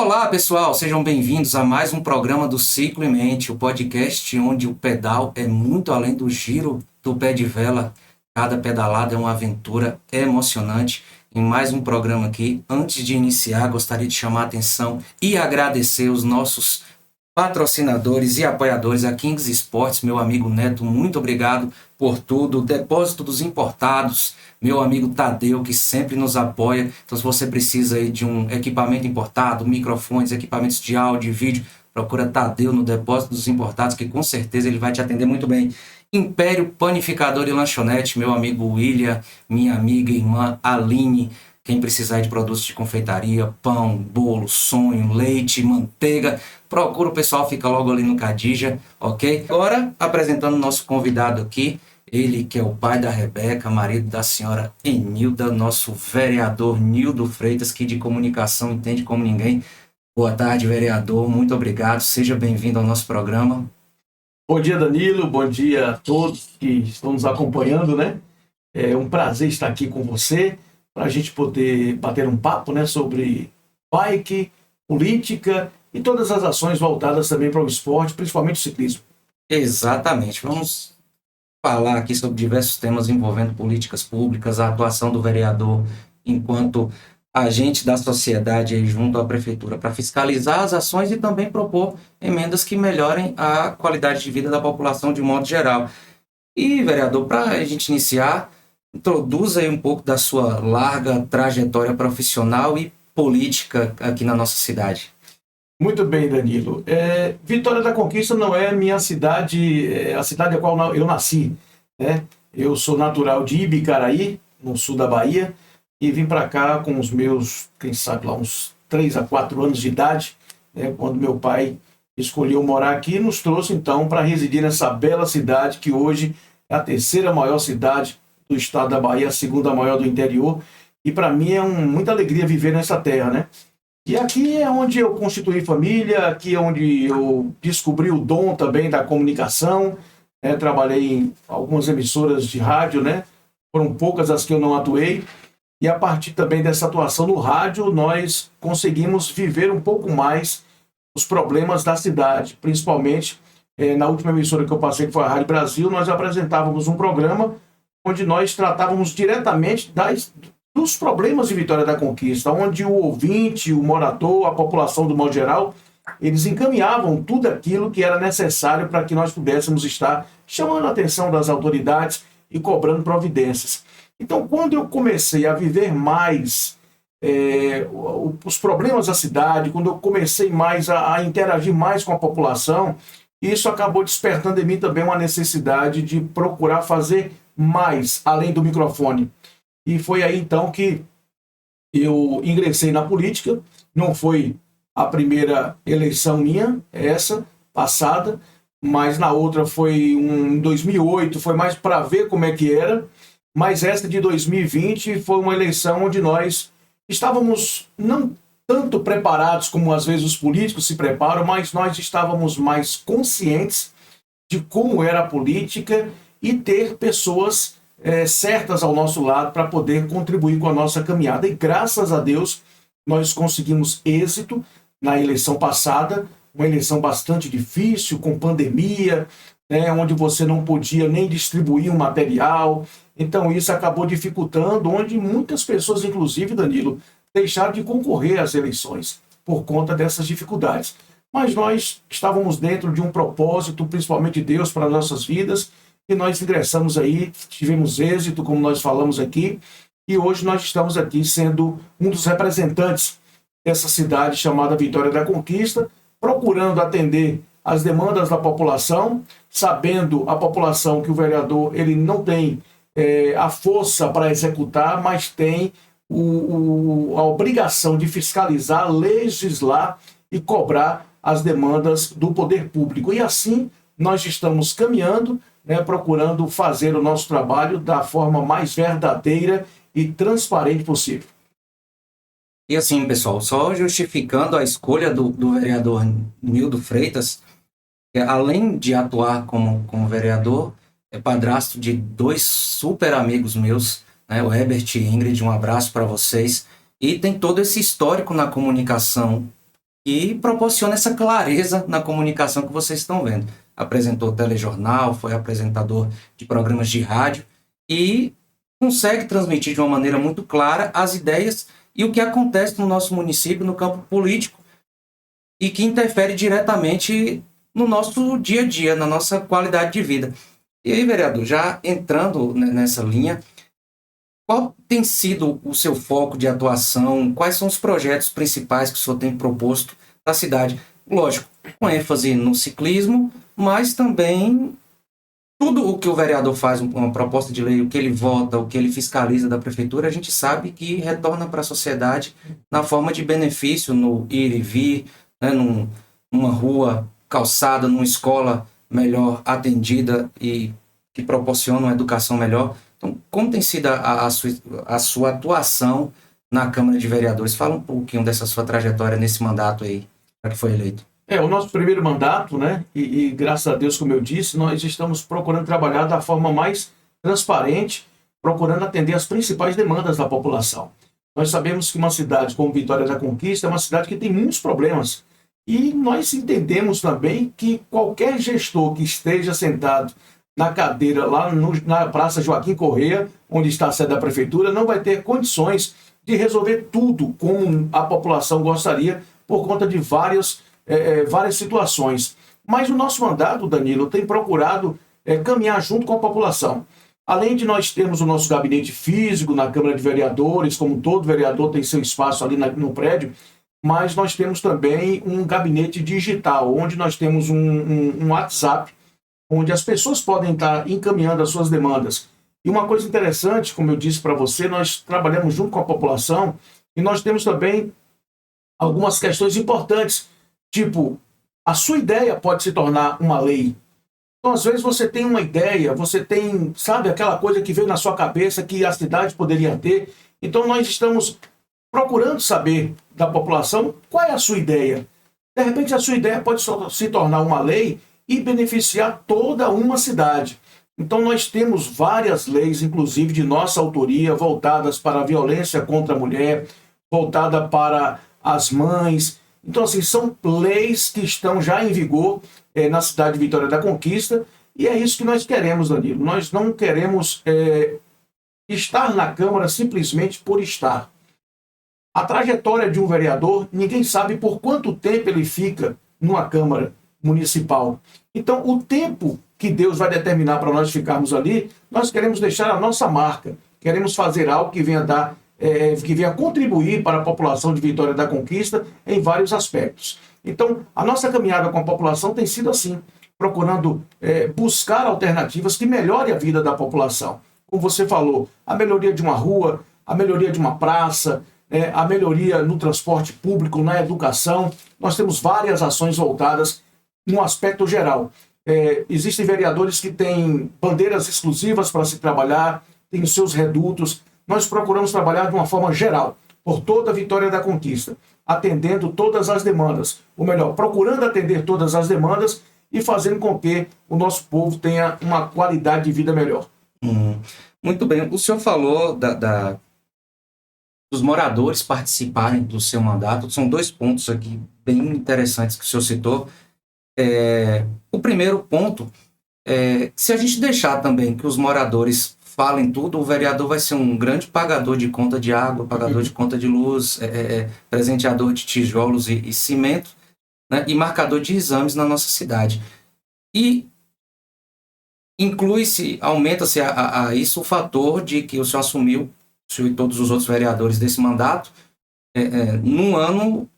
Olá, pessoal, sejam bem-vindos a mais um programa do Ciclo em Mente, o podcast onde o pedal é muito além do giro do pé de vela. Cada pedalada é uma aventura emocionante. Em mais um programa aqui, antes de iniciar, gostaria de chamar a atenção e agradecer os nossos patrocinadores e apoiadores, a Kings Sports, meu amigo Neto, muito obrigado por tudo. Depósito dos Importados, meu amigo Tadeu, que sempre nos apoia. Então, se você precisa aí de um equipamento importado, microfones, equipamentos de áudio e vídeo, procura Tadeu no Depósito dos Importados, que com certeza ele vai te atender muito bem. Império Panificador e Lanchonete, meu amigo William, minha amiga e irmã Aline. Quem precisar de produtos de confeitaria, pão, bolo, sonho, leite, manteiga, procura o pessoal, fica logo ali no Cadija, ok? Agora, apresentando o nosso convidado aqui, ele que é o pai da Rebeca, marido da senhora Enilda, nosso vereador Nildo Freitas, que de comunicação entende como ninguém. Boa tarde, vereador, muito obrigado, seja bem-vindo ao nosso programa. Bom dia, Danilo, bom dia a todos que estão nos acompanhando, né? É um prazer estar aqui com você, para a gente poder bater um papo, né, sobre bike, política e todas as ações voltadas também para o esporte, principalmente o ciclismo. Exatamente, vamos falar aqui sobre diversos temas envolvendo políticas públicas, a atuação do vereador enquanto agente da sociedade aí junto à prefeitura para fiscalizar as ações e também propor emendas que melhorem a qualidade de vida da população de modo geral. E, vereador, para a gente iniciar, introduza aí um pouco da sua larga trajetória profissional e política aqui na nossa cidade. Muito bem, Danilo. Vitória da Conquista não é minha cidade, a cidade na qual eu nasci, né? Eu sou natural de Ibicaraí, no sul da Bahia, e vim para cá com os meus, quem sabe lá, uns 3 a 4 anos de idade, né, quando meu pai escolheu morar aqui e nos trouxe então para residir nessa bela cidade que hoje é a terceira maior cidade do estado da Bahia, a segunda maior do interior, e para mim é muita alegria viver nessa terra, né? E aqui é onde eu constituí família, aqui é onde eu descobri o dom também da comunicação, né? Trabalhei em algumas emissoras de rádio, né? Foram poucas as que eu não atuei, e a partir também dessa atuação no rádio, nós conseguimos viver um pouco mais os problemas da cidade, principalmente na última emissora que eu passei, que foi a Rádio Brasil, nós apresentávamos um programa onde nós tratávamos diretamente dos problemas de Vitória da Conquista, onde o ouvinte, o morador, a população do modo geral, eles encaminhavam tudo aquilo que era necessário para que nós pudéssemos estar chamando a atenção das autoridades e cobrando providências. Então, quando eu comecei a viver mais os problemas da cidade, quando eu comecei mais a interagir mais com a população, isso acabou despertando em mim também uma necessidade de procurar fazer mais, além do microfone. E foi aí então que eu ingressei na política. Não foi a primeira eleição minha, essa, passada, mas na outra foi em 2008, foi mais para ver como é que era. Mas esta de 2020 foi uma eleição onde nós estávamos não tanto preparados como às vezes os políticos se preparam, mas nós estávamos mais conscientes de como era a política e ter pessoas certas ao nosso lado para poder contribuir com a nossa caminhada. E graças a Deus nós conseguimos êxito na eleição passada, uma eleição bastante difícil, com pandemia, né, onde você não podia nem distribuir um material. Então isso acabou dificultando, onde muitas pessoas, inclusive, Danilo, deixaram de concorrer às eleições por conta dessas dificuldades. Mas nós estávamos dentro de um propósito, principalmente de Deus, para as nossas vidas, e nós ingressamos aí, tivemos êxito, como nós falamos aqui, e hoje nós estamos aqui sendo um dos representantes dessa cidade chamada Vitória da Conquista, procurando atender as demandas da população, sabendo a população que o vereador ele não tem a força para executar, mas tem a obrigação de fiscalizar, legislar e cobrar as demandas do poder público. E assim nós estamos caminhando, né, procurando fazer o nosso trabalho da forma mais verdadeira e transparente possível. E assim, pessoal, só justificando a escolha do vereador Nildo Freitas, que além de atuar como vereador, é padrasto de 2 super amigos meus, né, o Herbert e Ingrid, um abraço para vocês, e tem todo esse histórico na comunicação e proporciona essa clareza na comunicação que vocês estão vendo. Apresentou telejornal, foi apresentador de programas de rádio e consegue transmitir de uma maneira muito clara as ideias e o que acontece no nosso município, no campo político, e que interfere diretamente no nosso dia a dia, na nossa qualidade de vida. E aí, vereador, já entrando nessa linha, qual tem sido o seu foco de atuação? Quais são os projetos principais que o senhor tem proposto para a cidade? Lógico, com ênfase no ciclismo, mas também tudo o que o vereador faz, uma proposta de lei, o que ele vota, o que ele fiscaliza da prefeitura, a gente sabe que retorna para a sociedade na forma de benefício, no ir e vir, né, numa rua, calçada, numa escola melhor atendida e que proporciona uma educação melhor. Então, como tem sido a sua atuação na Câmara de Vereadores? Fala um pouquinho dessa sua trajetória nesse mandato aí, para que foi eleito. O nosso primeiro mandato, né? E graças a Deus, como eu disse, nós estamos procurando trabalhar da forma mais transparente, procurando atender as principais demandas da população. Nós sabemos que uma cidade como Vitória da Conquista é uma cidade que tem muitos problemas. E nós entendemos também que qualquer gestor que esteja sentado na cadeira lá na Praça Joaquim Corrêa, onde está a sede da prefeitura, não vai ter condições de resolver tudo como a população gostaria por conta de várias situações. Mas o nosso mandato, Danilo, tem procurado caminhar junto com a população. Além de nós termos o nosso gabinete físico na Câmara de Vereadores, como todo vereador tem seu espaço ali no prédio, mas nós temos também um gabinete digital, onde nós temos um WhatsApp, onde as pessoas podem estar encaminhando as suas demandas. E uma coisa interessante, como eu disse para você, nós trabalhamos junto com a população e nós temos também algumas questões importantes, tipo, a sua ideia pode se tornar uma lei. Então, às vezes, você tem uma ideia, você tem, sabe, aquela coisa que veio na sua cabeça que a cidade poderia ter. Então, nós estamos procurando saber da população qual é a sua ideia. De repente, a sua ideia pode se tornar uma lei e beneficiar toda uma cidade. Então, nós temos várias leis, inclusive de nossa autoria, voltadas para a violência contra a mulher, voltada para as mães. Então, assim, são leis que estão já em vigor na cidade de Vitória da Conquista, e é isso que nós queremos, Danilo. Nós não queremos estar na Câmara simplesmente por estar. A trajetória de um vereador, ninguém sabe por quanto tempo ele fica numa Câmara municipal. Então, o tempo que Deus vai determinar para nós ficarmos ali, nós queremos deixar a nossa marca, queremos fazer algo que venha que venha contribuir para a população de Vitória da Conquista em vários aspectos. Então, a nossa caminhada com a população tem sido assim, procurando buscar alternativas que melhorem a vida da população. Como você falou, a melhoria de uma rua, a melhoria de uma praça, a melhoria no transporte público, na educação. Nós temos várias ações voltadas no aspecto geral. Existem vereadores que têm bandeiras exclusivas para se trabalhar, têm os seus redutos. Nós procuramos trabalhar de uma forma geral, por toda a Vitória da Conquista, atendendo todas as demandas. Ou melhor, procurando atender todas as demandas e fazendo com que o nosso povo tenha uma qualidade de vida melhor. Muito bem. O senhor falou dos moradores participarem do seu mandato. São dois pontos aqui bem interessantes que o senhor citou. O primeiro ponto é, se a gente deixar também que os moradores falem tudo, o vereador vai ser um grande pagador de conta de água, pagador de conta de luz, presenteador de tijolos e cimento, né, e marcador de exames na nossa cidade. E inclui-se, aumenta-se a isso o fator de que o senhor assumiu, o senhor e todos os outros vereadores desse mandato, num ano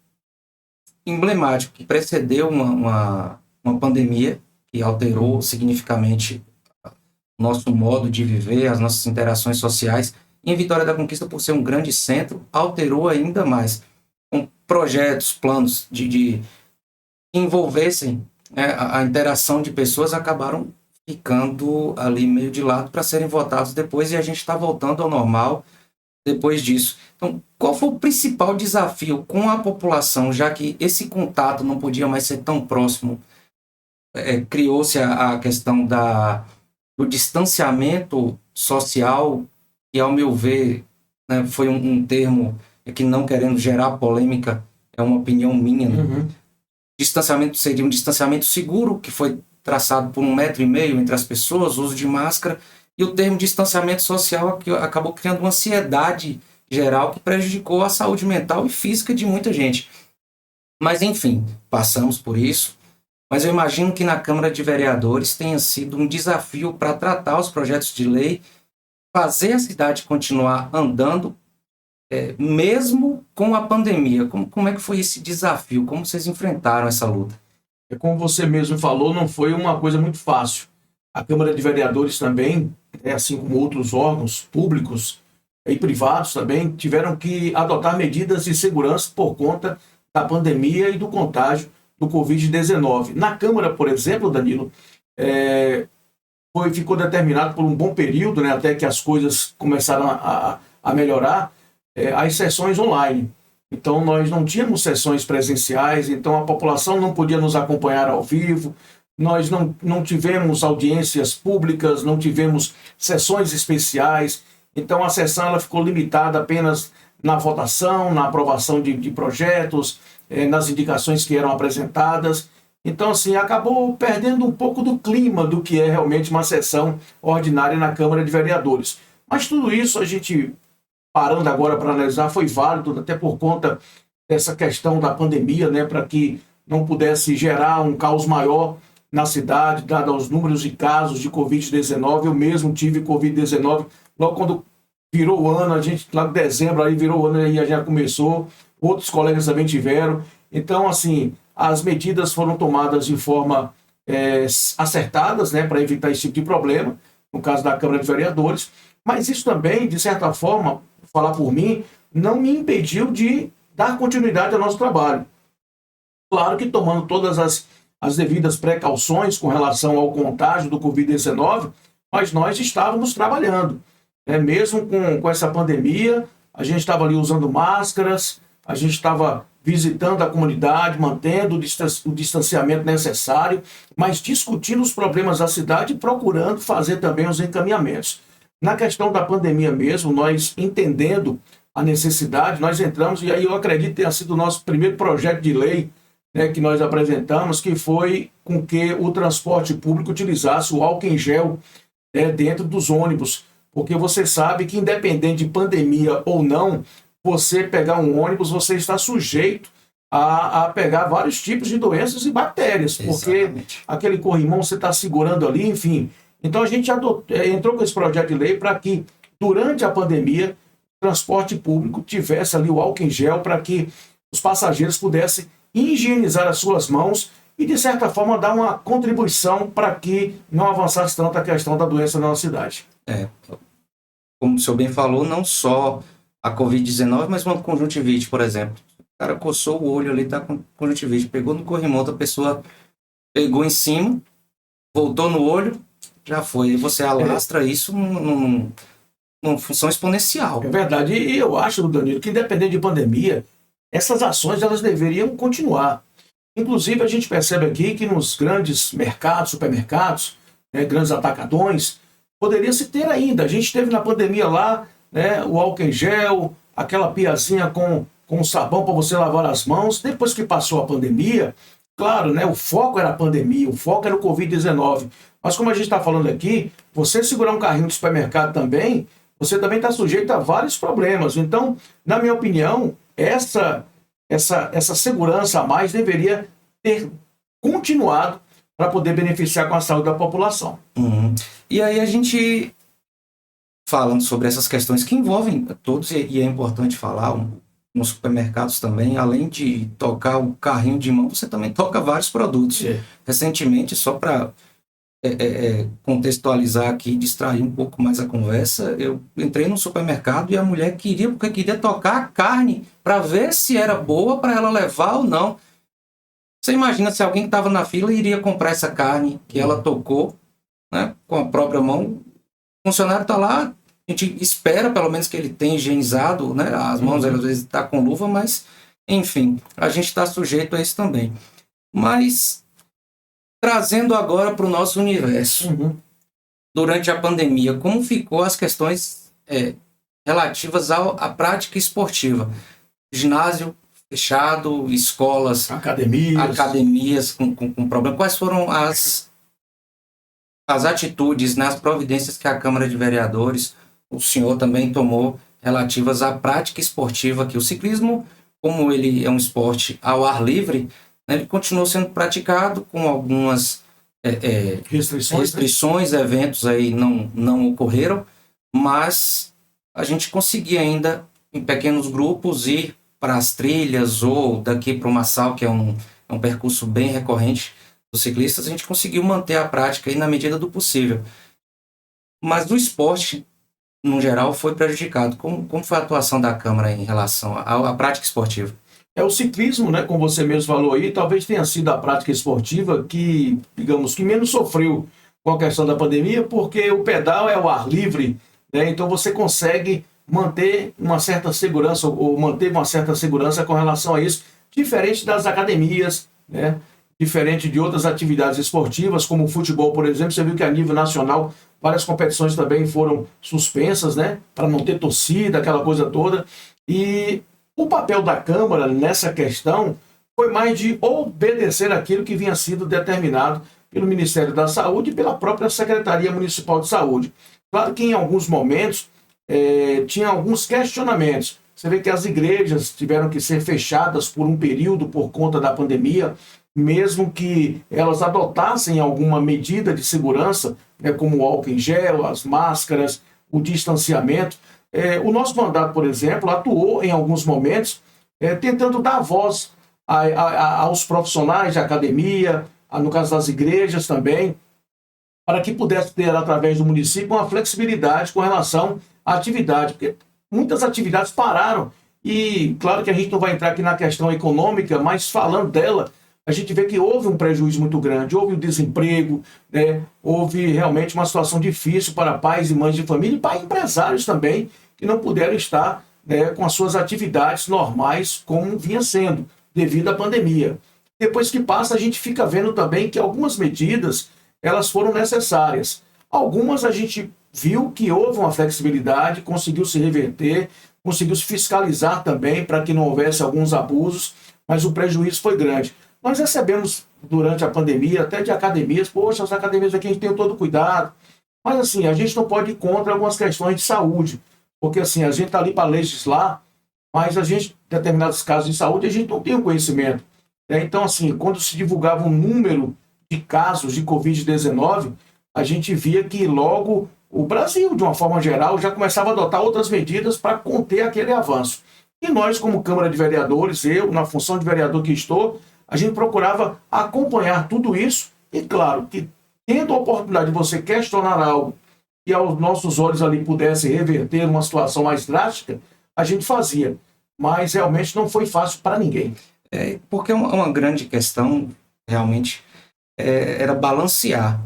emblemático, que precedeu uma pandemia que alterou significativamente o nosso modo de viver, as nossas interações sociais. E em Vitória da Conquista, por ser um grande centro, alterou ainda mais, com projetos, planos de envolvessem a interação de pessoas, acabaram ficando ali meio de lado para serem votados depois, e a gente está voltando ao normal depois disso. Então, qual foi o principal desafio com a população, já que esse contato não podia mais ser tão próximo? Criou-se a questão do distanciamento social, que, ao meu ver, né, foi um termo que, não querendo gerar polêmica, é uma opinião minha, né? Uhum. Distanciamento seria um distanciamento seguro, que foi traçado por 1,5 m entre as pessoas, uso de máscara, e o termo distanciamento social que acabou criando uma ansiedade geral que prejudicou a saúde mental e física de muita gente. Mas, enfim, passamos por isso. Mas eu imagino que na Câmara de Vereadores tenha sido um desafio para tratar os projetos de lei, fazer a cidade continuar andando, mesmo com a pandemia. Como é que foi esse desafio? Como vocês enfrentaram essa luta? Como você mesmo falou, não foi uma coisa muito fácil. A Câmara de Vereadores também, assim como outros órgãos públicos e privados também, tiveram que adotar medidas de segurança por conta da pandemia e do contágio do Covid-19. Na Câmara, por exemplo, Danilo, ficou determinado por um bom período, né, até que as coisas começaram a melhorar, as sessões online. Então, nós não tínhamos sessões presenciais, então a população não podia nos acompanhar ao vivo, nós não tivemos audiências públicas, não tivemos sessões especiais, então a sessão ela ficou limitada apenas na votação, na aprovação de projetos, nas indicações que eram apresentadas. Então, assim, acabou perdendo um pouco do clima do que é realmente uma sessão ordinária na Câmara de Vereadores. Mas tudo isso a gente, parando agora para analisar, foi válido, até por conta dessa questão da pandemia, né, para que não pudesse gerar um caos maior na cidade, dado aos números de casos de Covid-19. Eu mesmo tive Covid-19 logo quando virou o ano, a gente, lá em dezembro, aí virou o ano e já começou, outros colegas também tiveram. Então, assim, as medidas foram tomadas de forma acertadas, né, para evitar esse tipo de problema, no caso da Câmara de Vereadores, mas isso também, de certa forma, falar por mim, não me impediu de dar continuidade ao nosso trabalho. Claro que tomando todas as devidas precauções com relação ao contágio do Covid-19, mas nós estávamos trabalhando. Mesmo com essa pandemia, a gente estava ali usando máscaras, a gente estava visitando a comunidade, mantendo o distanciamento necessário, mas discutindo os problemas da cidade e procurando fazer também os encaminhamentos. Na questão da pandemia mesmo, nós entendendo a necessidade, nós entramos, e aí eu acredito que tenha sido o nosso primeiro projeto de lei, né, que nós apresentamos, que foi com que o transporte público utilizasse o álcool em gel dentro dos ônibus, porque você sabe que independente de pandemia ou não, você pegar um ônibus, você está sujeito a pegar vários tipos de doenças e bactérias, porque Exatamente. aquele corrimão você está segurando ali, enfim. Então a gente entrou com esse projeto de lei para que, durante a pandemia, o transporte público tivesse ali o álcool em gel para que os passageiros pudessem higienizar as suas mãos e, de certa forma, dar uma contribuição para que não avançasse tanto a questão da doença na nossa cidade. Como o senhor bem falou, não só a Covid-19, mas uma conjuntivite, por exemplo. O cara coçou o olho ali, tá com conjuntivite, pegou no corrimão, outra pessoa pegou em cima, voltou no olho, já foi. E você alastra isso numa função exponencial. É verdade. E eu acho, Danilo, que independente de pandemia, essas ações elas deveriam continuar. Inclusive, a gente percebe aqui que nos grandes mercados, supermercados, grandes atacadões, poderia se ter ainda. A gente teve na pandemia lá, né, o álcool em gel, aquela piazinha com sabão para você lavar as mãos. Depois que passou a pandemia, claro, né, o foco era a pandemia, o foco era o Covid-19. Mas como a gente está falando aqui, você segurar um carrinho de supermercado também, você também está sujeito a vários problemas. Então, na minha opinião, essa segurança a mais deveria ter continuado para poder beneficiar com a saúde da população. Uhum. E aí a gente, falando sobre essas questões que envolvem todos, e é importante falar, nos supermercados também, além de tocar o carrinho de mão, você também toca vários produtos. Recentemente, só para contextualizar aqui, distrair um pouco mais a conversa, eu entrei no supermercado e a mulher queria tocar a carne para ver se era boa para ela levar ou não. Você imagina se alguém que estava na fila iria comprar essa carne que ela tocou, né, com a própria mão. O funcionário está lá, a gente espera pelo menos que ele tenha higienizado, né, as mãos, às vezes está com luva, mas enfim, a gente está sujeito a isso também. Mas trazendo agora para o nosso universo, durante a pandemia, como ficou as questões relativas à prática esportiva? Ginásio fechado, escolas, academias com problema. Quais foram as atitudes, né, as providências que a Câmara de Vereadores, o senhor também tomou relativas à prática esportiva, que o ciclismo, como ele é um esporte ao ar livre, né, ele continuou sendo praticado com algumas restrições, eventos aí não ocorreram, mas a gente conseguia ainda, em pequenos grupos, ir para as trilhas ou daqui para o Massal, que é um percurso bem recorrente dos ciclistas, a gente conseguiu manter a prática aí na medida do possível. Mas do esporte, no geral, foi prejudicado. Como foi a atuação da Câmara em relação à prática esportiva? O ciclismo, né, como você mesmo falou aí, talvez tenha sido a prática esportiva que, digamos, que menos sofreu com a questão da pandemia, porque o pedal é ao ar livre, né, então você consegue manter uma certa segurança, ou manter uma certa segurança com relação a isso, diferente das academias, né, diferente de outras atividades esportivas, como o futebol, por exemplo. Você viu que a nível nacional várias competições também foram suspensas, né, para não ter torcida, aquela coisa toda. E o papel da Câmara nessa questão foi mais de obedecer aquilo que vinha sido determinado pelo Ministério da Saúde e pela própria Secretaria Municipal de Saúde. Claro que em alguns momentos tinha alguns questionamentos. Você vê que as igrejas tiveram que ser fechadas por um período por conta da pandemia, mesmo que elas adotassem alguma medida de segurança, né, como o álcool em gel, as máscaras, o distanciamento. O nosso mandato, por exemplo, atuou em alguns momentos tentando dar voz aos profissionais de academia, no caso das igrejas também, para que pudesse ter, através do município, uma flexibilidade com relação à atividade, porque muitas atividades pararam. E claro que a gente não vai entrar aqui na questão econômica, mas falando dela, a gente vê que houve um prejuízo muito grande, houve o desemprego, né? Houve realmente uma situação difícil para pais e mães de família e para empresários também, que não puderam estar, né, com as suas atividades normais como vinha sendo, devido à pandemia. Depois que passa, a gente fica vendo também que algumas medidas elas foram necessárias. Algumas a gente viu que houve uma flexibilidade, conseguiu se reverter, conseguiu se fiscalizar também para que não houvesse alguns abusos, mas o prejuízo foi grande. Nós recebemos, durante a pandemia, até de academias, poxa, as academias aqui a gente tem todo cuidado, mas assim, a gente não pode ir contra algumas questões de saúde, porque assim, a gente está ali para legislar, mas a gente, em determinados casos de saúde, a gente não tem o conhecimento. Então, assim, quando se divulgava um número de casos de Covid-19, a gente via que logo o Brasil, de uma forma geral, já começava a adotar outras medidas para conter aquele avanço. E nós, como Câmara de Vereadores, eu, na função de vereador que estou, a gente procurava acompanhar tudo isso e, claro, que tendo a oportunidade de você questionar algo que aos nossos olhos ali pudesse reverter uma situação mais drástica, a gente fazia. Mas realmente não foi fácil para ninguém. Porque uma grande questão, realmente, era balancear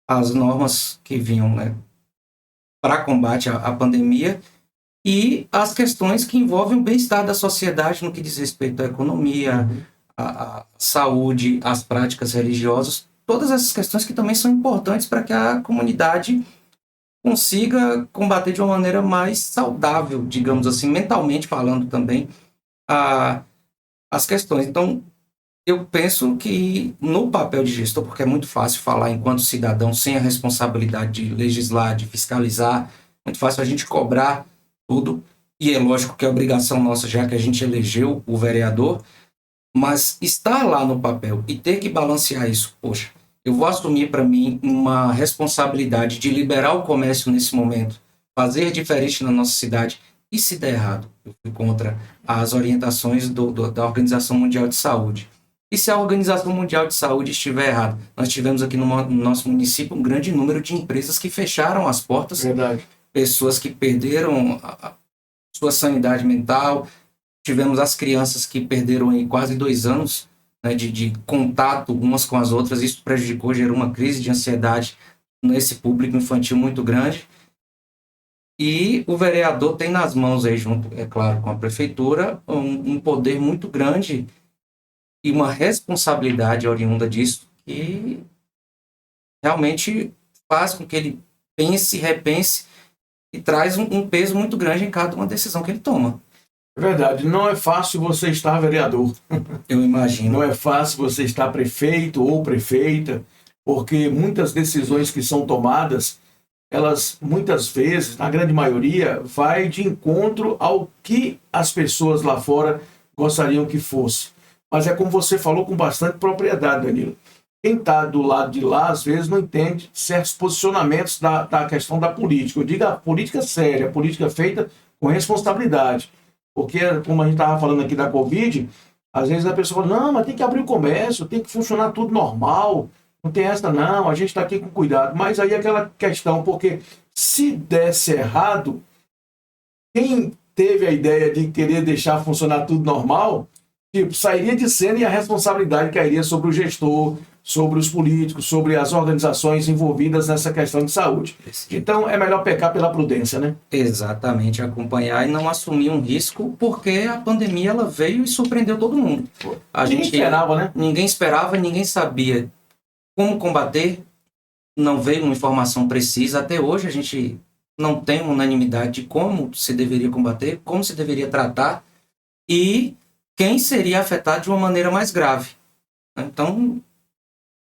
as normas que vinham, né, para combate à pandemia e as questões que envolvem o bem-estar da sociedade no que diz respeito à economia, à saúde, às práticas religiosas, todas essas questões que também são importantes para que a comunidade consiga combater de uma maneira mais saudável, digamos assim, mentalmente falando também, as questões. Então, eu penso que no papel de gestor, porque é muito fácil falar enquanto cidadão sem a responsabilidade de legislar, de fiscalizar, muito fácil a gente cobrar tudo, e é lógico que é obrigação nossa, já que a gente elegeu o vereador, mas estar lá no papel e ter que balancear isso, poxa, eu vou assumir para mim uma responsabilidade de liberar o comércio nesse momento, fazer diferente na nossa cidade, e se der errado, eu fui contra as orientações da Organização Mundial de Saúde. E se a Organização Mundial de Saúde estiver errada? Nós tivemos aqui no nosso município um grande número de empresas que fecharam as portas, Verdade. Pessoas que perderam a sua sanidade mental, tivemos as crianças que perderam aí quase 2 anos, né, de contato umas com as outras, isso prejudicou, gerou uma crise de ansiedade nesse público infantil muito grande. E o vereador tem nas mãos, aí, junto, é claro, com a prefeitura, um poder muito grande e uma responsabilidade oriunda disso que realmente faz com que ele pense, repense e traz um peso muito grande em cada uma decisão que ele toma. É verdade, não é fácil você estar vereador. Eu imagino. Não é fácil você estar prefeito ou prefeita, porque muitas decisões que são tomadas, elas muitas vezes, na grande maioria, vai de encontro ao que as pessoas lá fora gostariam que fosse. Mas é como você falou com bastante propriedade, Danilo. Quem está do lado de lá, às vezes, não entende certos posicionamentos da questão da política. Eu digo a política séria, a política feita com responsabilidade. Porque, como a gente estava falando aqui da Covid, às vezes a pessoa fala, não, mas tem que abrir o comércio, tem que funcionar tudo normal, não tem essa não, a gente está aqui com cuidado. Mas aí é aquela questão, porque se desse errado, quem teve a ideia de querer deixar funcionar tudo normal, tipo, sairia de cena e a responsabilidade cairia sobre o gestor, sobre os políticos, sobre as organizações envolvidas nessa questão de saúde. Então, é melhor pecar pela prudência, né? Exatamente, acompanhar e não assumir um risco, porque a pandemia ela veio e surpreendeu todo mundo. Ninguém esperava, né? Ninguém esperava, ninguém sabia como combater, não veio uma informação precisa. Até hoje a gente não tem uma unanimidade de como se deveria combater, como se deveria tratar e quem seria afetado de uma maneira mais grave. Então,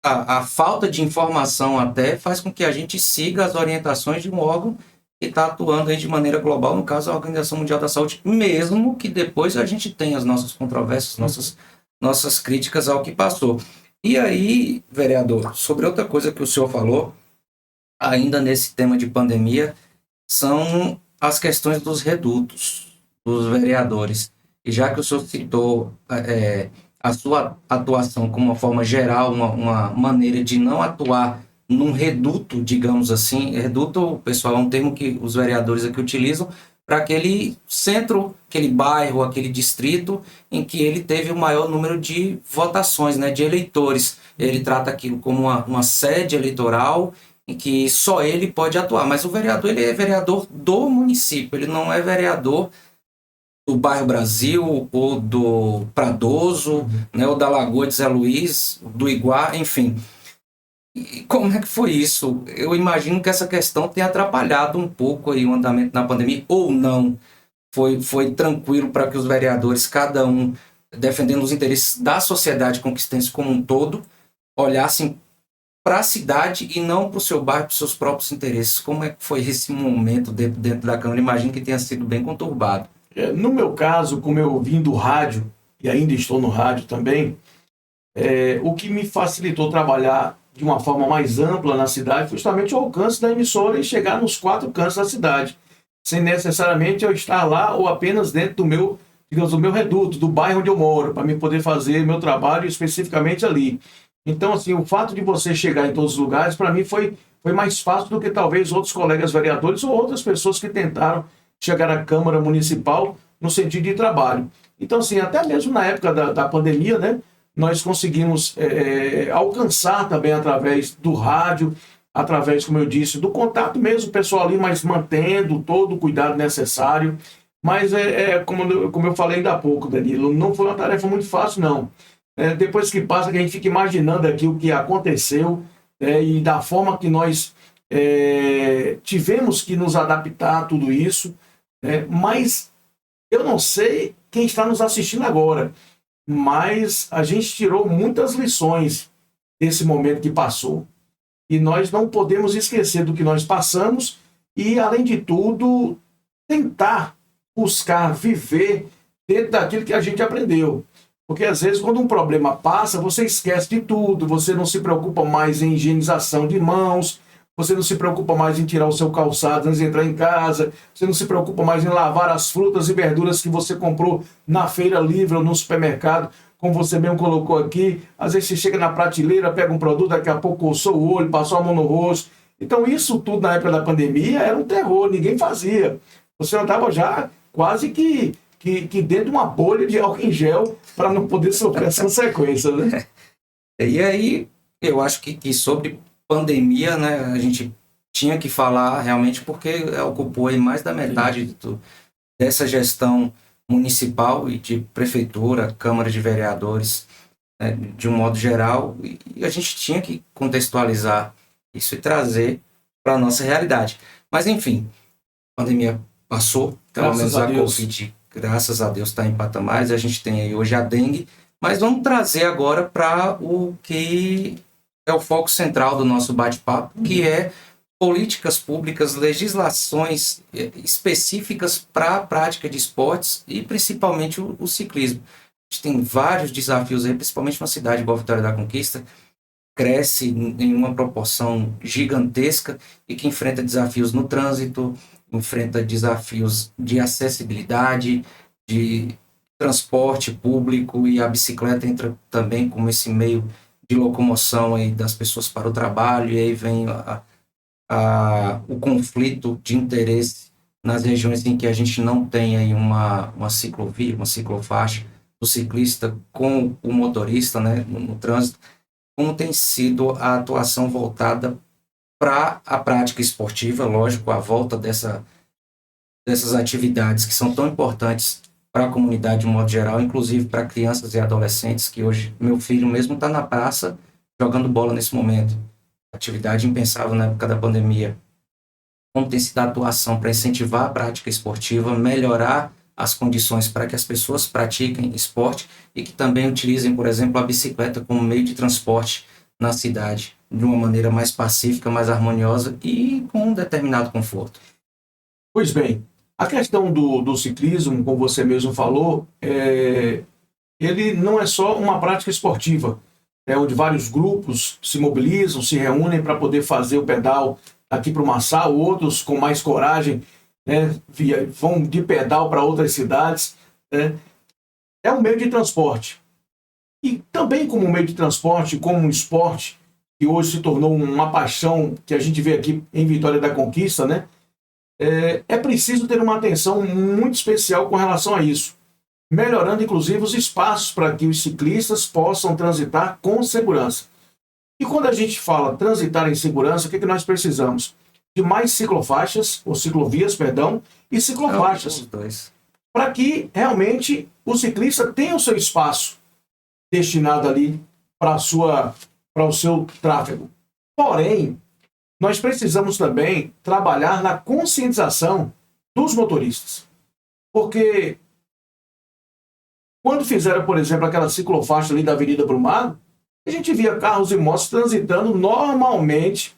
a falta de informação até faz com que a gente siga as orientações de um órgão que está atuando aí de maneira global, no caso a Organização Mundial da Saúde, mesmo que depois a gente tenha as nossas controvérsias, nossas críticas ao que passou. E aí, vereador, sobre outra coisa que o senhor falou, ainda nesse tema de pandemia, são as questões dos redutos, dos vereadores. E já que o senhor citou a sua atuação como uma forma geral, uma maneira de não atuar num reduto, digamos assim. Reduto, pessoal, é um termo que os vereadores aqui utilizam para aquele centro, aquele bairro, aquele distrito em que ele teve o maior número de votações, né, de eleitores. Ele trata aquilo como uma sede eleitoral em que só ele pode atuar. Mas o vereador, ele é vereador do município, ele não é vereador do bairro Brasil, ou do Pradoso, né, ou da Lagoa de Zé Luiz, do Iguá, enfim. E como é que foi isso? Eu imagino que essa questão tenha atrapalhado um pouco aí o andamento na pandemia, ou não. Foi tranquilo para que os vereadores, cada um defendendo os interesses da sociedade conquistense como um todo, olhassem para a cidade e não para o seu bairro, para os seus próprios interesses. Como é que foi esse momento dentro da Câmara? Imagino que tenha sido bem conturbado. No meu caso, como eu vim do rádio, e ainda estou no rádio também, o que me facilitou trabalhar de uma forma mais ampla na cidade foi justamente o alcance da emissora e chegar nos 4 cantos da cidade, sem necessariamente eu estar lá ou apenas dentro do meu, digamos, do meu reduto, do bairro onde eu moro, para mim poder fazer meu trabalho especificamente ali. Então, assim, o fato de você chegar em todos os lugares, para mim foi mais fácil do que talvez outros colegas vereadores ou outras pessoas que tentaram chegar à Câmara Municipal no sentido de trabalho. Então, assim, até mesmo na época da pandemia, né, nós conseguimos alcançar também através do rádio, através, como eu disse, do contato mesmo, o pessoal ali, mas mantendo todo o cuidado necessário. Mas como eu falei ainda há pouco, Danilo, não foi uma tarefa muito fácil, não. Depois que passa, que a gente fica imaginando aqui o que aconteceu e da forma que nós tivemos que nos adaptar a tudo isso. Mas eu não sei quem está nos assistindo agora, mas a gente tirou muitas lições desse momento que passou. E nós não podemos esquecer do que nós passamos e, além de tudo, tentar buscar viver dentro daquilo que a gente aprendeu. Porque, às vezes, quando um problema passa, você esquece de tudo, você não se preocupa mais em higienização de mãos, você não se preocupa mais em tirar o seu calçado antes de entrar em casa, você não se preocupa mais em lavar as frutas e verduras que você comprou na feira livre ou no supermercado, como você mesmo colocou aqui. Às vezes você chega na prateleira, pega um produto, daqui a pouco coçou o olho, passou a mão no rosto. Então isso tudo na época da pandemia era um terror, ninguém fazia. Você andava já quase que dentro de uma bolha de álcool em gel para não poder sofrer as consequências, né? E aí, eu acho que sobre pandemia, né, a gente tinha que falar realmente porque ocupou aí mais da metade dessa gestão municipal e de prefeitura, Câmara de Vereadores, né, de um modo geral, e a gente tinha que contextualizar isso e trazer para a nossa realidade. Mas, enfim, a pandemia passou, pelo menos a Covid graças a Deus está em patamares, a gente tem aí hoje a dengue, mas vamos trazer agora para o que é o foco central do nosso bate-papo, que é políticas públicas, legislações específicas para a prática de esportes e principalmente o ciclismo. A gente tem vários desafios aí, principalmente uma cidade igual a Vitória da Conquista, cresce em uma proporção gigantesca e que enfrenta desafios no trânsito, enfrenta desafios de acessibilidade, de transporte público, e a bicicleta entra também como esse meio de locomoção aí das pessoas para o trabalho, e aí vem o conflito de interesse nas regiões em que a gente não tem aí uma ciclovia, uma ciclofaixa, do ciclista com o motorista, né, no trânsito. Como tem sido a atuação voltada para a prática esportiva, lógico, a volta dessas atividades que são tão importantes para a comunidade de um modo geral, inclusive para crianças e adolescentes, que hoje meu filho mesmo está na praça jogando bola nesse momento. Atividade impensável na época da pandemia. Como tem sido a atuação para incentivar a prática esportiva, melhorar as condições para que as pessoas pratiquem esporte e que também utilizem, por exemplo, a bicicleta como meio de transporte na cidade, de uma maneira mais pacífica, mais harmoniosa e com um determinado conforto. Pois bem, a questão do ciclismo, como você mesmo falou, ele não é só uma prática esportiva, onde vários grupos se mobilizam, se reúnem para poder fazer o pedal aqui para o Marçal, outros com mais coragem, vão de pedal para outras cidades. É um meio de transporte. E também como meio de transporte, como um esporte, que hoje se tornou uma paixão que a gente vê aqui em Vitória da Conquista, é preciso ter uma atenção muito especial com relação a isso, melhorando inclusive os espaços para que os ciclistas possam transitar com segurança. E quando a gente fala transitar em segurança, o que nós precisamos? De mais ciclofaixas, ou ciclovias, perdão, e ciclofaixas, para que realmente o ciclista tenha o seu espaço destinado ali para o seu tráfego. Porém, nós precisamos também trabalhar na conscientização dos motoristas. Porque quando fizeram, por exemplo, aquela ciclofaixa ali da Avenida Brumado, a gente via carros e motos transitando normalmente,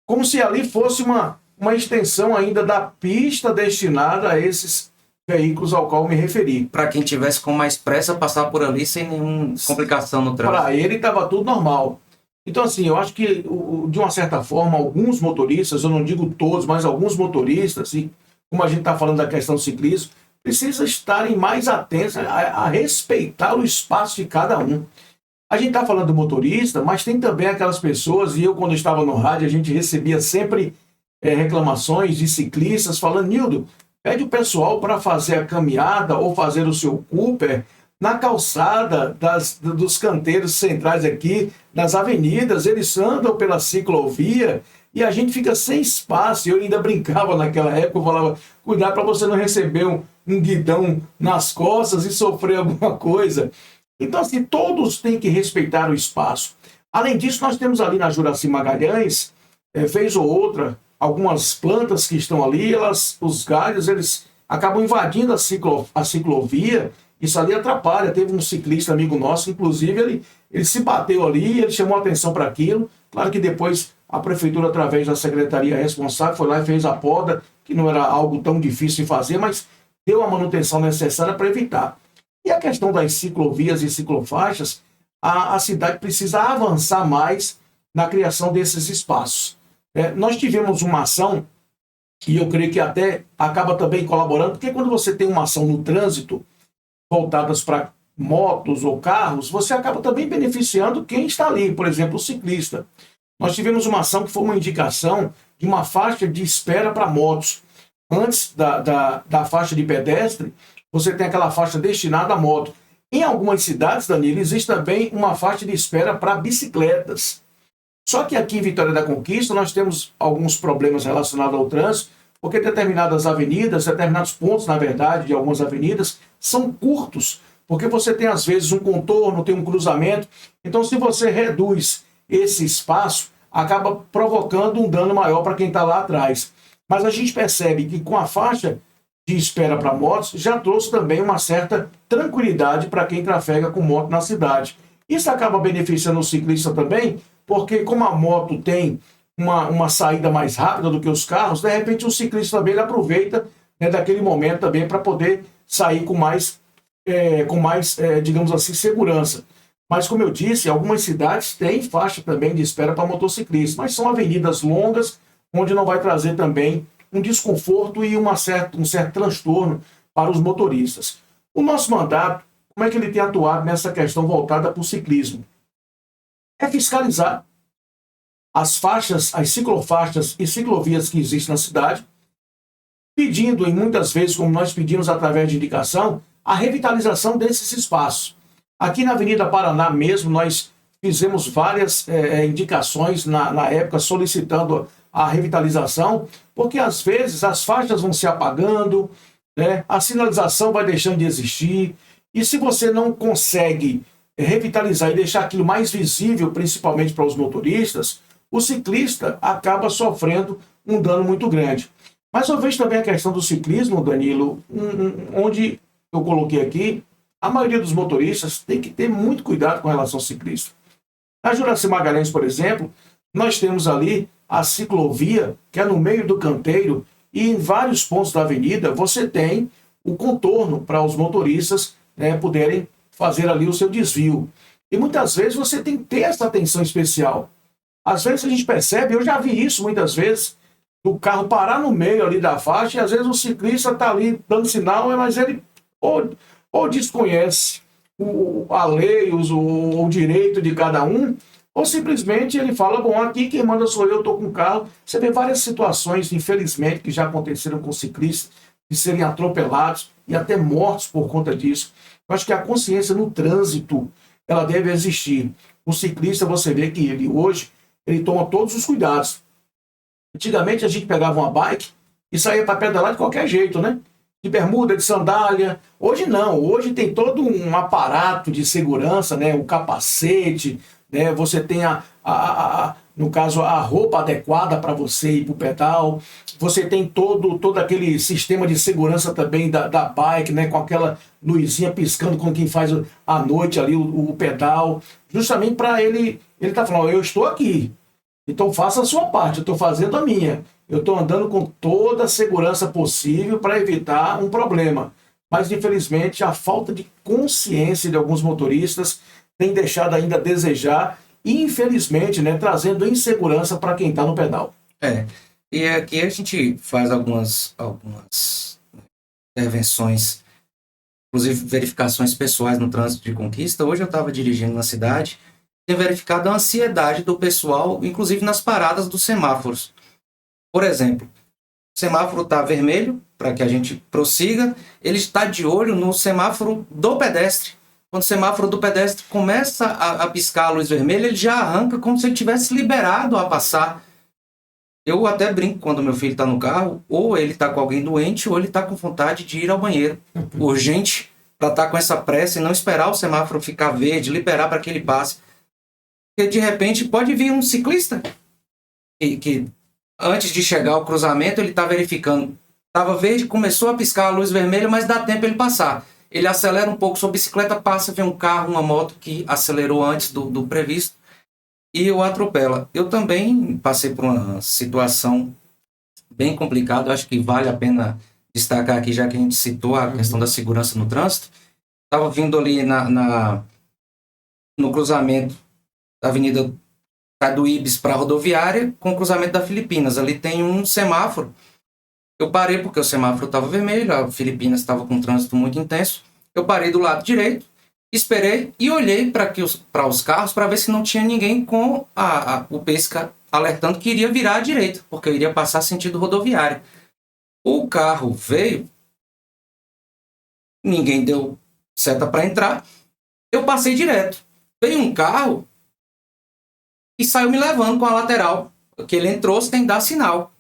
como se ali fosse uma extensão ainda da pista destinada a esses veículos ao qual me referi. Para quem tivesse com mais pressa, passar por ali sem nenhuma complicação no trânsito. Para ele estava tudo normal. Então, assim, eu acho que, de uma certa forma, alguns motoristas, eu não digo todos, mas alguns motoristas, e como a gente está falando da questão do ciclismo, precisam estarem mais atentos a respeitar o espaço de cada um. A gente está falando do motorista, mas tem também aquelas pessoas, e eu, quando estava no rádio, a gente recebia sempre reclamações de ciclistas falando: Nildo, pede o pessoal para fazer a caminhada ou fazer o seu Cooper na calçada dos canteiros centrais aqui, das avenidas. Eles andam pela ciclovia e a gente fica sem espaço. Eu ainda brincava naquela época, eu falava: cuidado para você não receber um guidão nas costas e sofrer alguma coisa. Então, assim, todos têm que respeitar o espaço. Além disso, nós temos ali na Juraci Magalhães, vez ou outra, algumas plantas que estão ali, os galhos, eles acabam invadindo a ciclovia. Isso ali atrapalha. Teve um ciclista amigo nosso, inclusive, ele se bateu ali, ele chamou atenção para aquilo. Claro que depois a prefeitura, através da secretaria responsável, foi lá e fez a poda, que não era algo tão difícil de fazer, mas deu a manutenção necessária para evitar. E a questão das ciclovias e ciclofaixas, a cidade precisa avançar mais na criação desses espaços. Nós tivemos uma ação, e eu creio que até acaba também colaborando, porque quando você tem uma ação no trânsito, voltadas para motos ou carros, você acaba também beneficiando quem está ali, por exemplo, o ciclista. Nós tivemos uma ação que foi uma indicação de uma faixa de espera para motos. Antes da faixa de pedestre, você tem aquela faixa destinada à moto. Em algumas cidades, Danilo, existe também uma faixa de espera para bicicletas. Só que aqui em Vitória da Conquista nós temos alguns problemas relacionados ao trânsito, porque determinadas avenidas, determinados pontos, na verdade, de algumas avenidas, são curtos, porque você tem, às vezes, um contorno, tem um cruzamento. Então, se você reduz esse espaço, acaba provocando um dano maior para quem está lá atrás. Mas a gente percebe que com a faixa de espera para motos já trouxe também uma certa tranquilidade para quem trafega com moto na cidade. Isso acaba beneficiando o ciclista também, porque como a moto tem uma saída mais rápida do que os carros, de repente o ciclista também ele aproveita, né, daquele momento também para poder sair com mais, digamos assim, segurança. Mas, como eu disse, algumas cidades têm faixa também de espera para motociclistas, mas são avenidas longas, onde não vai trazer também um desconforto e um certo transtorno para os motoristas. O nosso mandato, como é que ele tem atuado nessa questão voltada para o ciclismo? É fiscalizar as faixas, as ciclofaixas e ciclovias que existem na cidade, pedindo, e muitas vezes, como nós pedimos através de indicação, a revitalização desses espaços. Aqui na Avenida Paraná mesmo, nós fizemos várias indicações na época solicitando a revitalização, porque às vezes as faixas vão se apagando, né? A sinalização vai deixando de existir, e se você não consegue revitalizar e deixar aquilo mais visível, principalmente para os motoristas, o ciclista acaba sofrendo um dano muito grande. Mas eu vejo também a questão do ciclismo, Danilo, onde eu coloquei aqui, a maioria dos motoristas tem que ter muito cuidado com relação ao ciclista. Na Juraci Magalhães, por exemplo, nós temos ali a ciclovia, que é no meio do canteiro, e em vários pontos da avenida você tem o contorno para os motoristas, né, poderem fazer ali o seu desvio. E muitas vezes você tem que ter essa atenção especial. Às vezes a gente percebe, eu já vi isso muitas vezes, o carro parar no meio ali da faixa, e às vezes o ciclista está ali dando sinal, mas ele ou desconhece a lei, o direito de cada um, ou simplesmente ele fala, bom, aqui quem manda sou eu, estou com o carro. Você vê várias situações, infelizmente, que já aconteceram com ciclistas, de serem atropelados e até mortos por conta disso. Eu acho que a consciência no trânsito, ela deve existir. O ciclista, você vê que ele hoje, ele toma todos os cuidados. Antigamente a gente pegava uma bike e saía para pedalar de qualquer jeito, né? De bermuda, de sandália. Hoje não, hoje tem todo um aparato de segurança, né? O capacete, né? Você tem no caso, a roupa adequada para você ir para o pedal. Você tem todo aquele sistema de segurança também da bike, né? Com aquela luzinha piscando com quem faz à noite ali o pedal. Justamente para ele tá falando, eu estou aqui. Então faça a sua parte, eu estou fazendo a minha. Eu estou andando com toda a segurança possível para evitar um problema. Mas, infelizmente, a falta de consciência de alguns motoristas tem deixado ainda a desejar e, infelizmente, né, trazendo insegurança para quem está no pedal. E aqui a gente faz algumas intervenções, inclusive verificações pessoais no trânsito de Conquista. Hoje eu estava dirigindo na cidade, tenho verificado a ansiedade do pessoal, inclusive nas paradas dos semáforos. Por exemplo, o semáforo está vermelho para que a gente prossiga, ele está de olho no semáforo do pedestre. Quando o semáforo do pedestre começa a piscar a luz vermelha, ele já arranca como se ele tivesse liberado a passar. Eu até brinco quando meu filho está no carro, ou ele está com alguém doente, ou ele está com vontade de ir ao banheiro. Urgente, para estar com essa pressa e não esperar o semáforo ficar verde, liberar para que ele passe. Porque de repente pode vir um ciclista que antes de chegar ao cruzamento ele está verificando. Estava verde, começou a piscar a luz vermelha, mas dá tempo ele passar. Ele acelera um pouco sua bicicleta, passa, vem um carro, uma moto que acelerou antes do previsto e o atropela. Eu também passei por uma situação bem complicada, acho que vale a pena destacar aqui, já que a gente citou a questão da segurança no trânsito. Estava vindo ali no cruzamento da Avenida do Ibis para a rodoviária, com o cruzamento da Filipinas. Ali tem um semáforo. Eu parei porque o semáforo estava vermelho, a Filipinas estava com um trânsito muito intenso. Eu parei do lado direito, esperei e olhei para os carros para ver se não tinha ninguém com o pesca alertando que iria virar à direita, porque eu iria passar sentido rodoviário. O carro veio, ninguém deu seta para entrar, eu passei direto. Veio um carro e saiu me levando com a lateral, porque ele entrou sem dar sinal.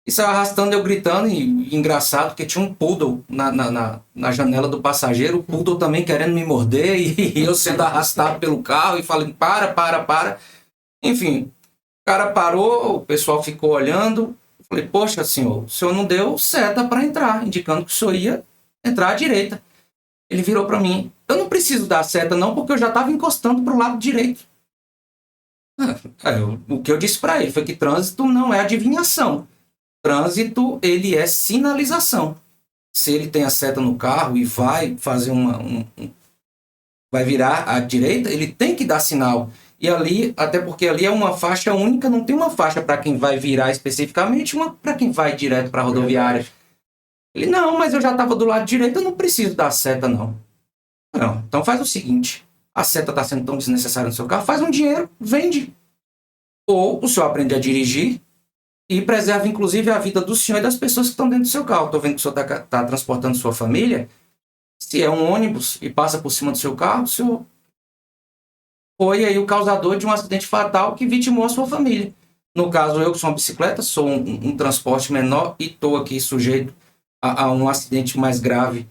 E saiu arrastando, eu gritando, e engraçado, porque tinha um poodle na janela do passageiro, o poodle também querendo me morder, e eu sendo arrastado pelo carro, e falando, para. Enfim, o cara parou, o pessoal ficou olhando, Falei, poxa, senhor, o senhor não deu seta para entrar, indicando que o senhor ia entrar à direita. Ele virou para mim, eu não preciso dar seta não, porque eu já estava encostando para o lado direito. O que eu disse para ele foi que trânsito não é adivinhação. Trânsito, ele é sinalização. Se ele tem a seta no carro e vai fazer vai virar à direita, ele tem que dar sinal. E ali, até porque ali é uma faixa única, não tem uma faixa para quem vai virar especificamente, uma para quem vai direto para a rodoviária. Ele, não, mas eu já estava do lado direito, eu não preciso dar seta, não. Não, então faz o seguinte, a seta está sendo tão desnecessária no seu carro, faz um dinheiro, vende. Ou o senhor aprende a dirigir e preserva, inclusive, a vida do senhor e das pessoas que estão dentro do seu carro. Estou vendo que o senhor está transportando sua família. Se é um ônibus e passa por cima do seu carro, o senhor foi aí o causador de um acidente fatal que vitimou a sua família. No caso, eu que sou uma bicicleta, sou um transporte menor e estou aqui sujeito a um acidente mais grave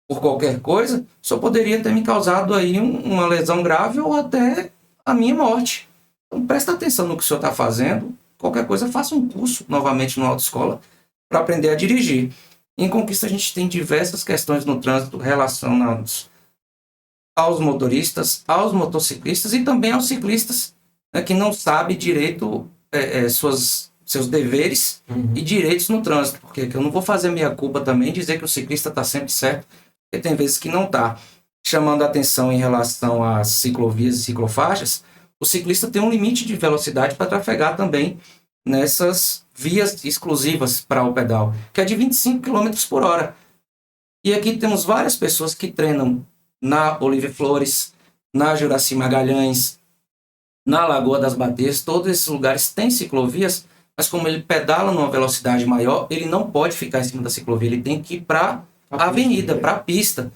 por qualquer coisa, só poderia ter me causado aí uma lesão grave ou até a minha morte. Então, presta atenção no que o senhor está fazendo. Qualquer coisa, faça um curso novamente na autoescola para aprender a dirigir. Em Conquista, a gente tem diversas questões no trânsito relacionadas aos motoristas, aos motociclistas e também aos ciclistas, né, que não sabem direito seus deveres e direitos no trânsito. Porque eu não vou fazer minha culpa também dizer que o ciclista está sempre certo, porque tem vezes que não está. Chamando a atenção em relação às ciclovias e ciclofaixas, o ciclista tem um limite de velocidade para trafegar também nessas vias exclusivas para o pedal, que é de 25 km por hora. E aqui temos várias pessoas que treinam na Olívia Flores, na Juraci Magalhães, na Lagoa das Batês. Todos esses lugares têm ciclovias, mas como ele pedala numa velocidade maior, ele não pode ficar em cima da ciclovia, ele tem que ir para a avenida, para a pista.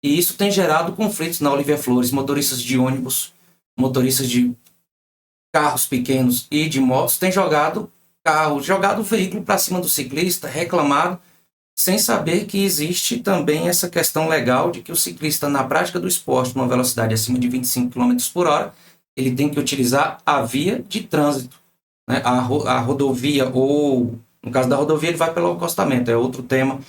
E isso tem gerado conflitos na Olívia Flores. Motoristas de ônibus, motoristas de carros pequenos e de motos têm jogado o veículo para cima do ciclista, reclamado, sem saber que existe também essa questão legal de que o ciclista, na prática do esporte, numa velocidade acima de 25 km por hora, ele tem que utilizar a via de trânsito, né? A rodovia, ou no caso da rodovia ele vai pelo acostamento, é outro tema,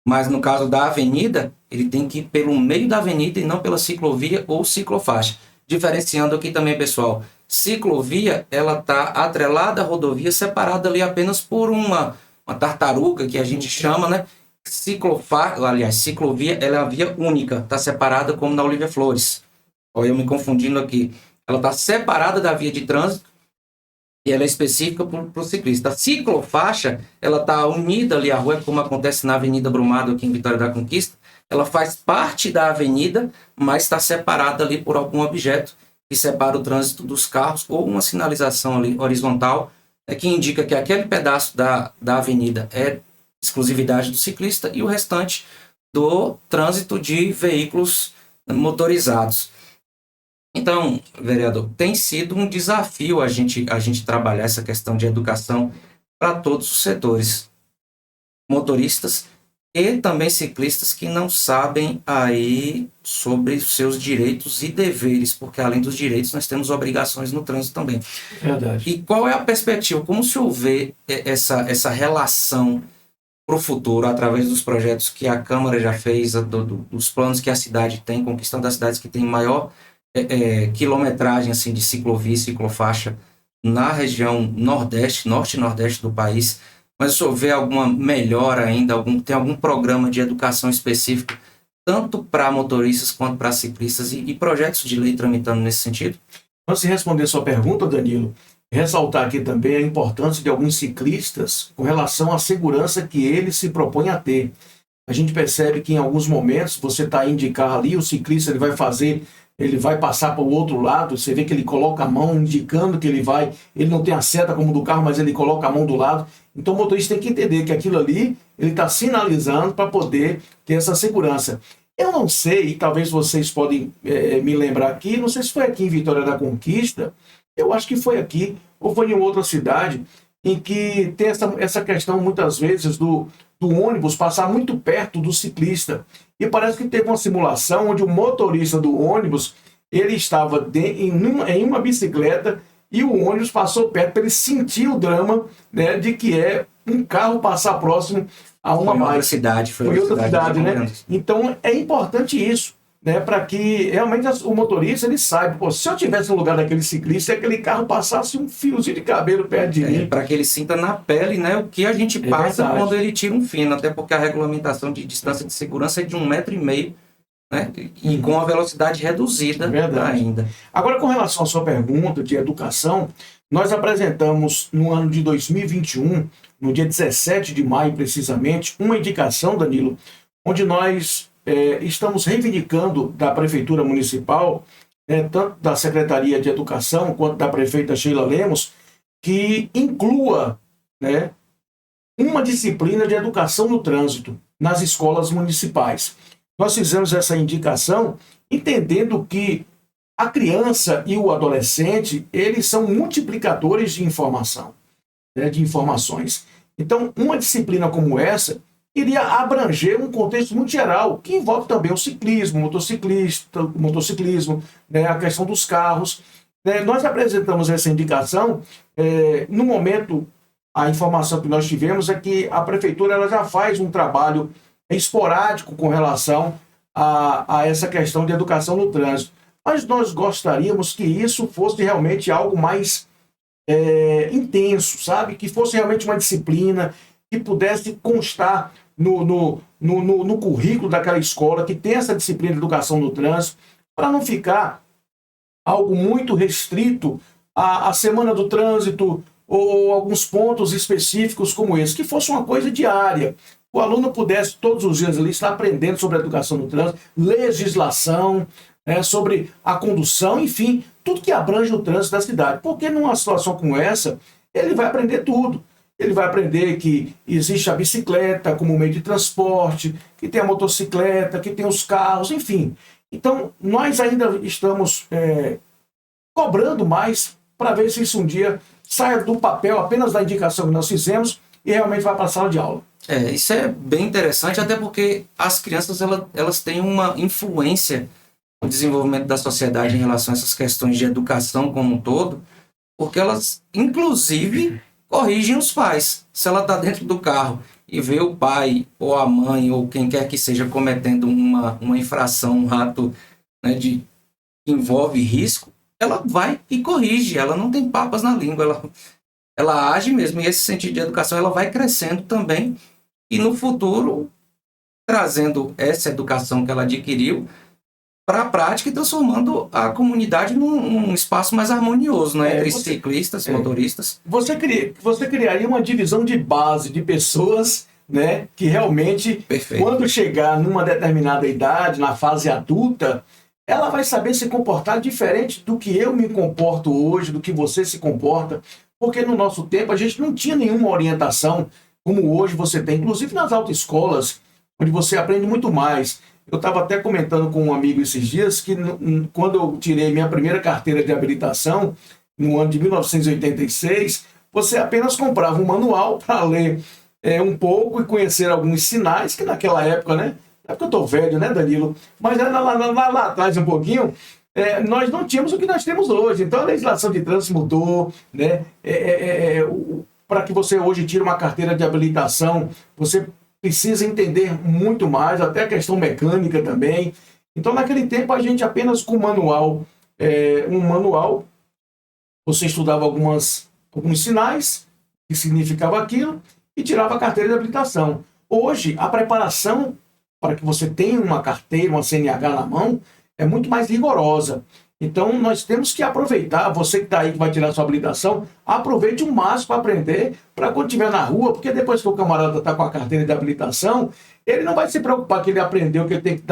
mas no caso da avenida, ele tem que ir pelo meio da avenida e não pela ciclovia ou ciclofaixa. Diferenciando aqui também, pessoal, ciclovia, ela está atrelada à rodovia, separada ali apenas por uma tartaruga, que a gente chama, né? Ciclovia, ela é a via única, está separada como na Olívia Flores. Olha, eu me confundindo aqui. Ela está separada da via de trânsito e ela é específica para o ciclista. A ciclofaixa, ela está unida ali à rua, como acontece na Avenida Brumado, aqui em Vitória da Conquista. Ela faz parte da avenida, mas está separada ali por algum objeto que separa o trânsito dos carros, ou uma sinalização ali horizontal, que indica que aquele pedaço da avenida é exclusividade do ciclista e o restante do trânsito de veículos motorizados. Então, vereador, tem sido um desafio a gente trabalhar essa questão de educação para todos os setores, motoristas e também ciclistas que não sabem aí sobre os seus direitos e deveres, porque além dos direitos nós temos obrigações no trânsito também. Verdade. E qual é a perspectiva? Como o senhor vê essa relação para o futuro, através dos projetos que a Câmara já fez, dos planos que a cidade tem, conquistando as cidades que têm maior quilometragem assim, de ciclovia e ciclofaixa na região norte e nordeste do país? Mas o senhor vê alguma melhora ainda? Tem algum programa de educação específico, tanto para motoristas quanto para ciclistas, e projetos de lei tramitando nesse sentido? Antes de responder a sua pergunta, Danilo, ressaltar aqui também a importância de alguns ciclistas com relação à segurança que eles se propõem a ter. A gente percebe que em alguns momentos você está indo de carro ali, o ciclista ele vai passar para o outro lado, você vê que ele coloca a mão indicando que ele não tem a seta como do carro, mas ele coloca a mão do lado. Então o motorista tem que entender que aquilo ali, ele está sinalizando para poder ter essa segurança. Eu não sei, e talvez vocês podem me lembrar aqui, não sei se foi aqui em Vitória da Conquista, eu acho que foi aqui, ou foi em outra cidade, em que tem essa questão muitas vezes do ônibus passar muito perto do ciclista. E parece que teve uma simulação onde o motorista do ônibus, ele estava em uma bicicleta e o ônibus passou perto para ele sentir o drama, né, de que é um carro passar próximo a uma outra bike. cidade. Foi outra cidade, né? Então é importante isso, né? Para que realmente o motorista ele saiba, pô, se eu tivesse no lugar daquele ciclista e aquele carro passasse um fiozinho de cabelo perto de mim. Para que ele sinta na pele, né, o que a gente passa verdade. quando ele tira um fino, até porque a regulamentação de distância de segurança é de 1,5 m, né? E com a velocidade reduzida ainda. Agora, com relação à sua pergunta de educação, nós apresentamos no ano de 2021, no dia 17 de maio precisamente, uma indicação, Danilo, onde nós estamos reivindicando da Prefeitura Municipal, tanto da Secretaria de Educação quanto da prefeita Sheila Lemos, que inclua, né, uma disciplina de educação no trânsito nas escolas municipais. Nós fizemos essa indicação entendendo que a criança e o adolescente, eles são multiplicadores de informação, né, de informações. Então, uma disciplina como essa iria abranger um contexto muito geral, que envolve também o ciclismo, o motociclismo, né, a questão dos carros. Nós apresentamos essa indicação, no momento, a informação que nós tivemos é que a prefeitura ela já faz um trabalho esporádico com relação a essa questão de educação no trânsito. Mas nós gostaríamos que isso fosse realmente algo mais intenso, sabe? Que fosse realmente uma disciplina que pudesse constar no currículo daquela escola, que tem essa disciplina de educação no trânsito, para não ficar algo muito restrito à semana do trânsito ou alguns pontos específicos como esse, que fosse uma coisa diária. O aluno pudesse todos os dias ali estar aprendendo sobre a educação no trânsito, legislação, sobre a condução, enfim, tudo que abrange o trânsito da cidade. Porque numa situação como essa, ele vai aprender tudo. Ele vai aprender que existe a bicicleta como meio de transporte, que tem a motocicleta, que tem os carros, enfim. Então, nós ainda estamos cobrando mais para ver se isso um dia saia do papel apenas da indicação que nós fizemos e realmente vai para a sala de aula. Isso é bem interessante, até porque as crianças elas têm uma influência no desenvolvimento da sociedade em relação a essas questões de educação como um todo, porque elas, inclusive, corrigem os pais. Se ela está dentro do carro e vê o pai ou a mãe ou quem quer que seja cometendo uma infração, um ato, né, que envolve risco, ela vai e corrige, ela não tem papas na língua, ela age mesmo, e esse sentido de educação ela vai crescendo também, e no futuro trazendo essa educação que ela adquiriu para a prática e transformando a comunidade num espaço mais harmonioso, né, entre ciclistas, motoristas. Você criaria uma divisão de base de pessoas, né, que realmente, Perfeito, quando chegar numa determinada idade, na fase adulta, ela vai saber se comportar diferente do que eu me comporto hoje, do que você se comporta, porque no nosso tempo a gente não tinha nenhuma orientação como hoje você tem, inclusive nas autoescolas, onde você aprende muito mais. Eu estava até comentando com um amigo esses dias que quando eu tirei minha primeira carteira de habilitação, no ano de 1986, você apenas comprava um manual para ler um pouco e conhecer alguns sinais, que naquela época, né? É porque eu estou velho, né, Danilo? Mas lá atrás um pouquinho, nós não tínhamos o que nós temos hoje. Então a legislação de trânsito mudou, né? Para que você hoje tire uma carteira de habilitação, você precisa entender muito mais, até a questão mecânica também. Então, naquele tempo, a gente apenas com um manual, você estudava alguns sinais, que significava aquilo, e tirava a carteira de habilitação. Hoje, a preparação para que você tenha uma carteira, uma CNH na mão, é muito mais rigorosa. Então, nós temos que aproveitar, você que está aí, que vai tirar sua habilitação, aproveite o máximo para aprender, para quando estiver na rua, porque depois que o camarada está com a carteira de habilitação, ele não vai se preocupar que ele aprendeu que ele tem que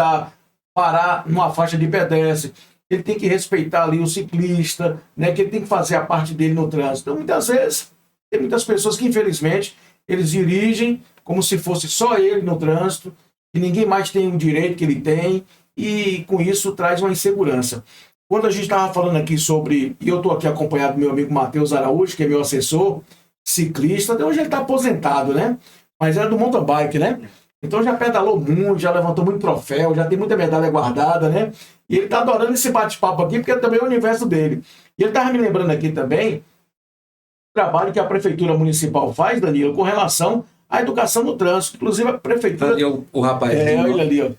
parar numa faixa de pedestre, ele tem que respeitar ali o ciclista, né, que ele tem que fazer a parte dele no trânsito. Então, muitas vezes, tem muitas pessoas que, infelizmente, eles dirigem como se fosse só ele no trânsito, e ninguém mais tem o direito que ele tem, e com isso traz uma insegurança. Quando a gente estava falando aqui sobre, e eu estou aqui acompanhado do meu amigo Matheus Araújo, que é meu assessor, ciclista, hoje ele está aposentado, né? Mas era do mountain bike, né? Então já pedalou muito, já levantou muito troféu, já tem muita medalha guardada, né? E ele está adorando esse bate-papo aqui, porque também é o universo dele. E ele estava me lembrando aqui também trabalho que a Prefeitura Municipal faz, Danilo, com relação à educação no trânsito. Inclusive, a Prefeitura... O rapaz... olha ali, ó.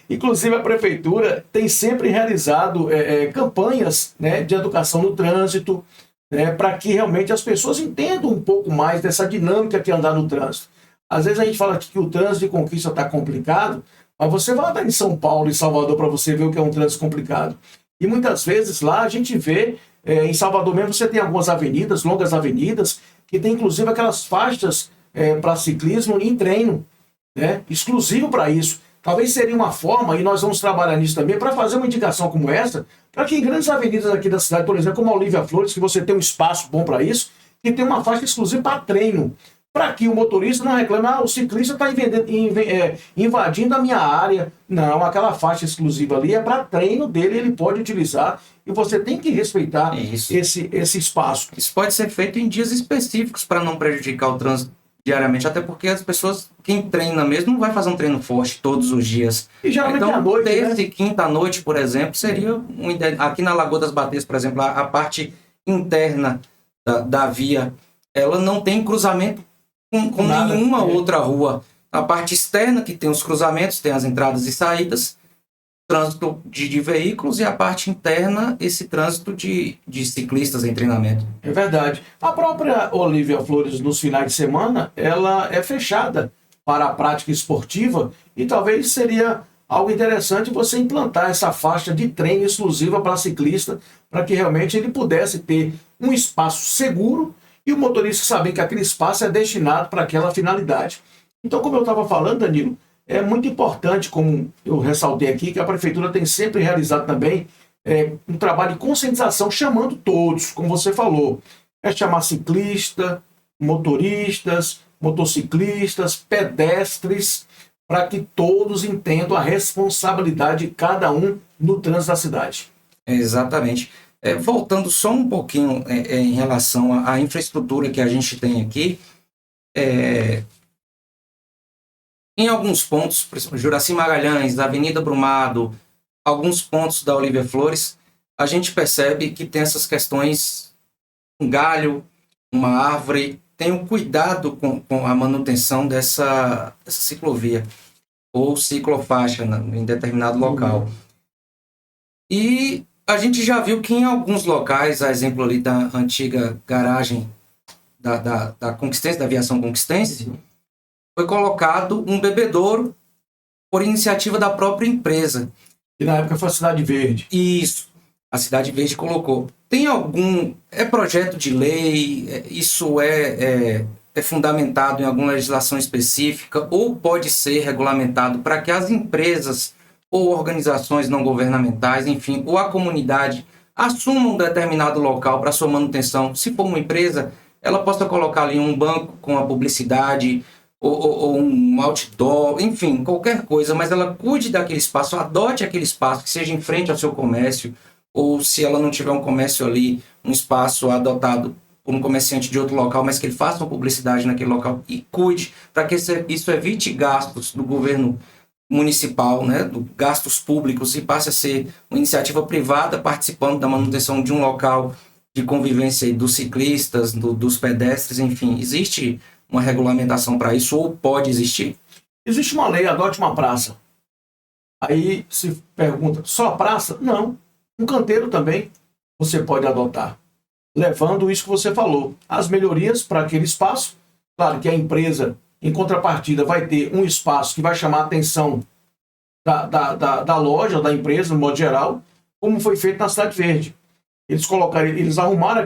Inclusive, a Prefeitura tem sempre realizado campanhas, né, de educação no trânsito, né, para que realmente as pessoas entendam um pouco mais dessa dinâmica que é andar no trânsito. Às vezes a gente fala que o trânsito de Conquista está complicado, mas você vai andar em São Paulo e Salvador para você ver o que é um trânsito complicado. E muitas vezes lá a gente vê, em Salvador mesmo, você tem algumas avenidas, longas avenidas, que tem inclusive aquelas faixas para ciclismo em treino, né, exclusivo para isso. Talvez seria uma forma, e nós vamos trabalhar nisso também, para fazer uma indicação como essa, para que em grandes avenidas aqui da cidade, por exemplo, como a Olívia Flores, que você tem um espaço bom para isso, que tem uma faixa exclusiva para treino, para que o motorista não reclame, o ciclista está invadindo a minha área. Não, aquela faixa exclusiva ali é para treino dele, ele pode utilizar, e você tem que respeitar esse espaço. Isso pode ser feito em dias específicos para não prejudicar o trânsito diariamente, até porque as pessoas, quem treina mesmo, não vai fazer um treino forte todos os dias. E geralmente então, à noite, desde né? Quinta à noite, por exemplo, seria aqui na Lagoa das Bateias, por exemplo, a parte interna da via, ela não tem cruzamento com nenhuma outra rua. A parte externa, que tem os cruzamentos, tem as entradas e saídas, trânsito de veículos, e a parte interna, esse trânsito de ciclistas em treinamento. É verdade. A própria Olívia Flores, nos finais de semana, ela é fechada para a prática esportiva, e talvez seria algo interessante você implantar essa faixa de treino exclusiva para ciclista, para que realmente ele pudesse ter um espaço seguro e o motorista saber que aquele espaço é destinado para aquela finalidade. Então, como eu estava falando, Danilo, é muito importante, como eu ressaltei aqui, que a Prefeitura tem sempre realizado também um trabalho de conscientização, chamando todos, como você falou. É chamar ciclista, motoristas, motociclistas, pedestres, para que todos entendam a responsabilidade de cada um no trânsito da cidade. Exatamente. Voltando só um pouquinho em relação à infraestrutura que a gente tem aqui, em alguns pontos, por exemplo, Juraci Magalhães, Avenida Brumado, alguns pontos da Olívia Flores, a gente percebe que tem essas questões, um galho, uma árvore, tem um cuidado com a manutenção dessa ciclovia ou ciclofaixa em determinado local. E a gente já viu que em alguns locais, a exemplo ali da antiga garagem da Conquistense, da Aviação Conquistense, foi colocado um bebedouro por iniciativa da própria empresa. E na época foi a Cidade Verde. Isso, a Cidade Verde colocou. Tem algum... É projeto de lei? Isso é fundamentado em alguma legislação específica? Ou pode ser regulamentado para que as empresas ou organizações não governamentais, enfim, ou a comunidade assumam um determinado local para sua manutenção? Se for uma empresa, ela possa colocar ali um banco com a publicidade, ou um outdoor, enfim, qualquer coisa, mas ela cuide daquele espaço, adote aquele espaço, que seja em frente ao seu comércio, ou se ela não tiver um comércio ali, um espaço adotado por um comerciante de outro local, mas que ele faça uma publicidade naquele local e cuide, para que isso evite gastos do governo municipal, né, do gastos públicos, e passe a ser uma iniciativa privada participando da manutenção de um local de convivência dos ciclistas, dos pedestres, enfim. Existe uma regulamentação para isso, ou pode existir? Existe uma lei, adote uma praça. Aí se pergunta, só a praça? Não. Um canteiro também você pode adotar, levando isso que você falou, as melhorias para aquele espaço. Claro que a empresa, em contrapartida, vai ter um espaço que vai chamar a atenção da loja, da empresa, no modo geral, como foi feito na Cidade Verde. Eles arrumaram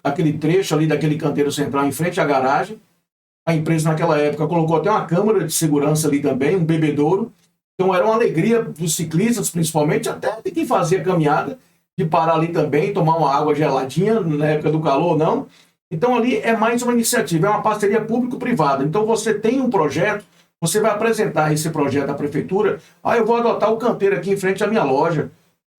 aquele trecho ali daquele canteiro central em frente à garagem. A empresa, naquela época, colocou até uma câmara de segurança ali também, um bebedouro. Então, era uma alegria dos ciclistas, principalmente, até de quem fazia caminhada, de parar ali também, tomar uma água geladinha, na época do calor ou não. Então, ali é mais uma iniciativa, é uma parceria público-privada. Então, você tem um projeto, você vai apresentar esse projeto à prefeitura. Eu vou adotar o canteiro aqui em frente à minha loja.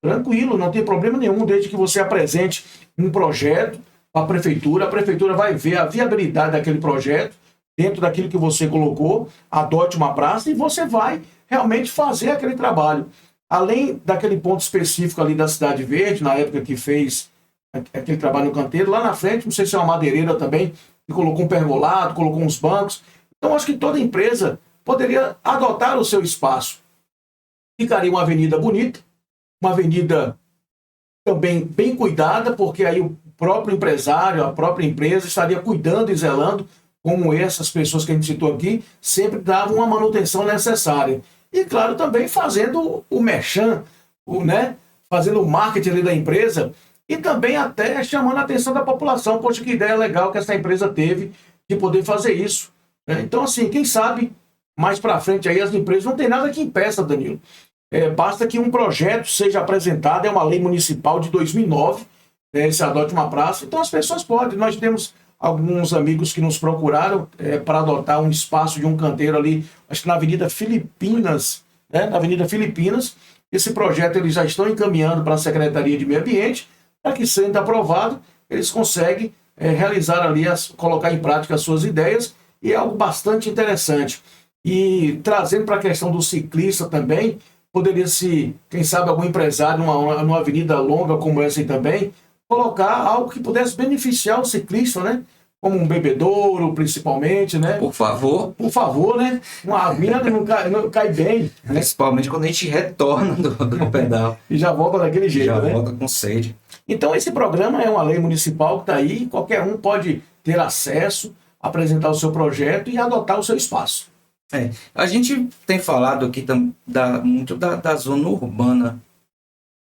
Tranquilo, não tem problema nenhum, desde que você apresente um projeto à prefeitura. A prefeitura vai ver a viabilidade daquele projeto, dentro daquilo que você colocou, adote uma praça e você vai realmente fazer aquele trabalho. Além daquele ponto específico ali da Cidade Verde, na época que fez aquele trabalho no canteiro. Lá na frente, não sei se é uma madeireira também, que colocou um pergolado, colocou uns bancos. Então, acho que toda empresa poderia adotar o seu espaço. Ficaria uma avenida bonita, uma avenida também bem cuidada, porque aí o próprio empresário, a própria empresa estaria cuidando e zelando, como essas pessoas que a gente citou aqui, sempre davam uma manutenção necessária. E, claro, também fazendo o merchan, né? Fazendo o marketing ali da empresa e também até chamando a atenção da população. Poxa, que ideia legal que essa empresa teve de poder fazer isso, né? Então, assim, quem sabe mais para frente aí as empresas não tem nada que impeça, Danilo. Basta que um projeto seja apresentado, é uma lei municipal de 2009, se adote uma praça, então as pessoas podem. Nós temos alguns amigos que nos procuraram para adotar um espaço de um canteiro ali, acho que na Avenida Filipinas, né? Na Avenida Filipinas. Esse projeto eles já estão encaminhando para a Secretaria de Meio Ambiente, para que, sendo aprovado, eles conseguem realizar ali, colocar em prática as suas ideias, e é algo bastante interessante. E trazendo para a questão do ciclista também, poderia-se, quem sabe, algum empresário numa avenida longa como essa aí também, colocar algo que pudesse beneficiar o ciclista, né? Como um bebedouro, principalmente, né? Por favor. Por favor, né? Uma aguinha não cai bem. Principalmente quando a gente retorna do pedal. E já volta daquele jeito, já né? volta com sede. Então, esse programa é uma lei municipal que está aí, qualquer um pode ter acesso, apresentar o seu projeto e adotar o seu espaço. A gente tem falado aqui muito da zona urbana.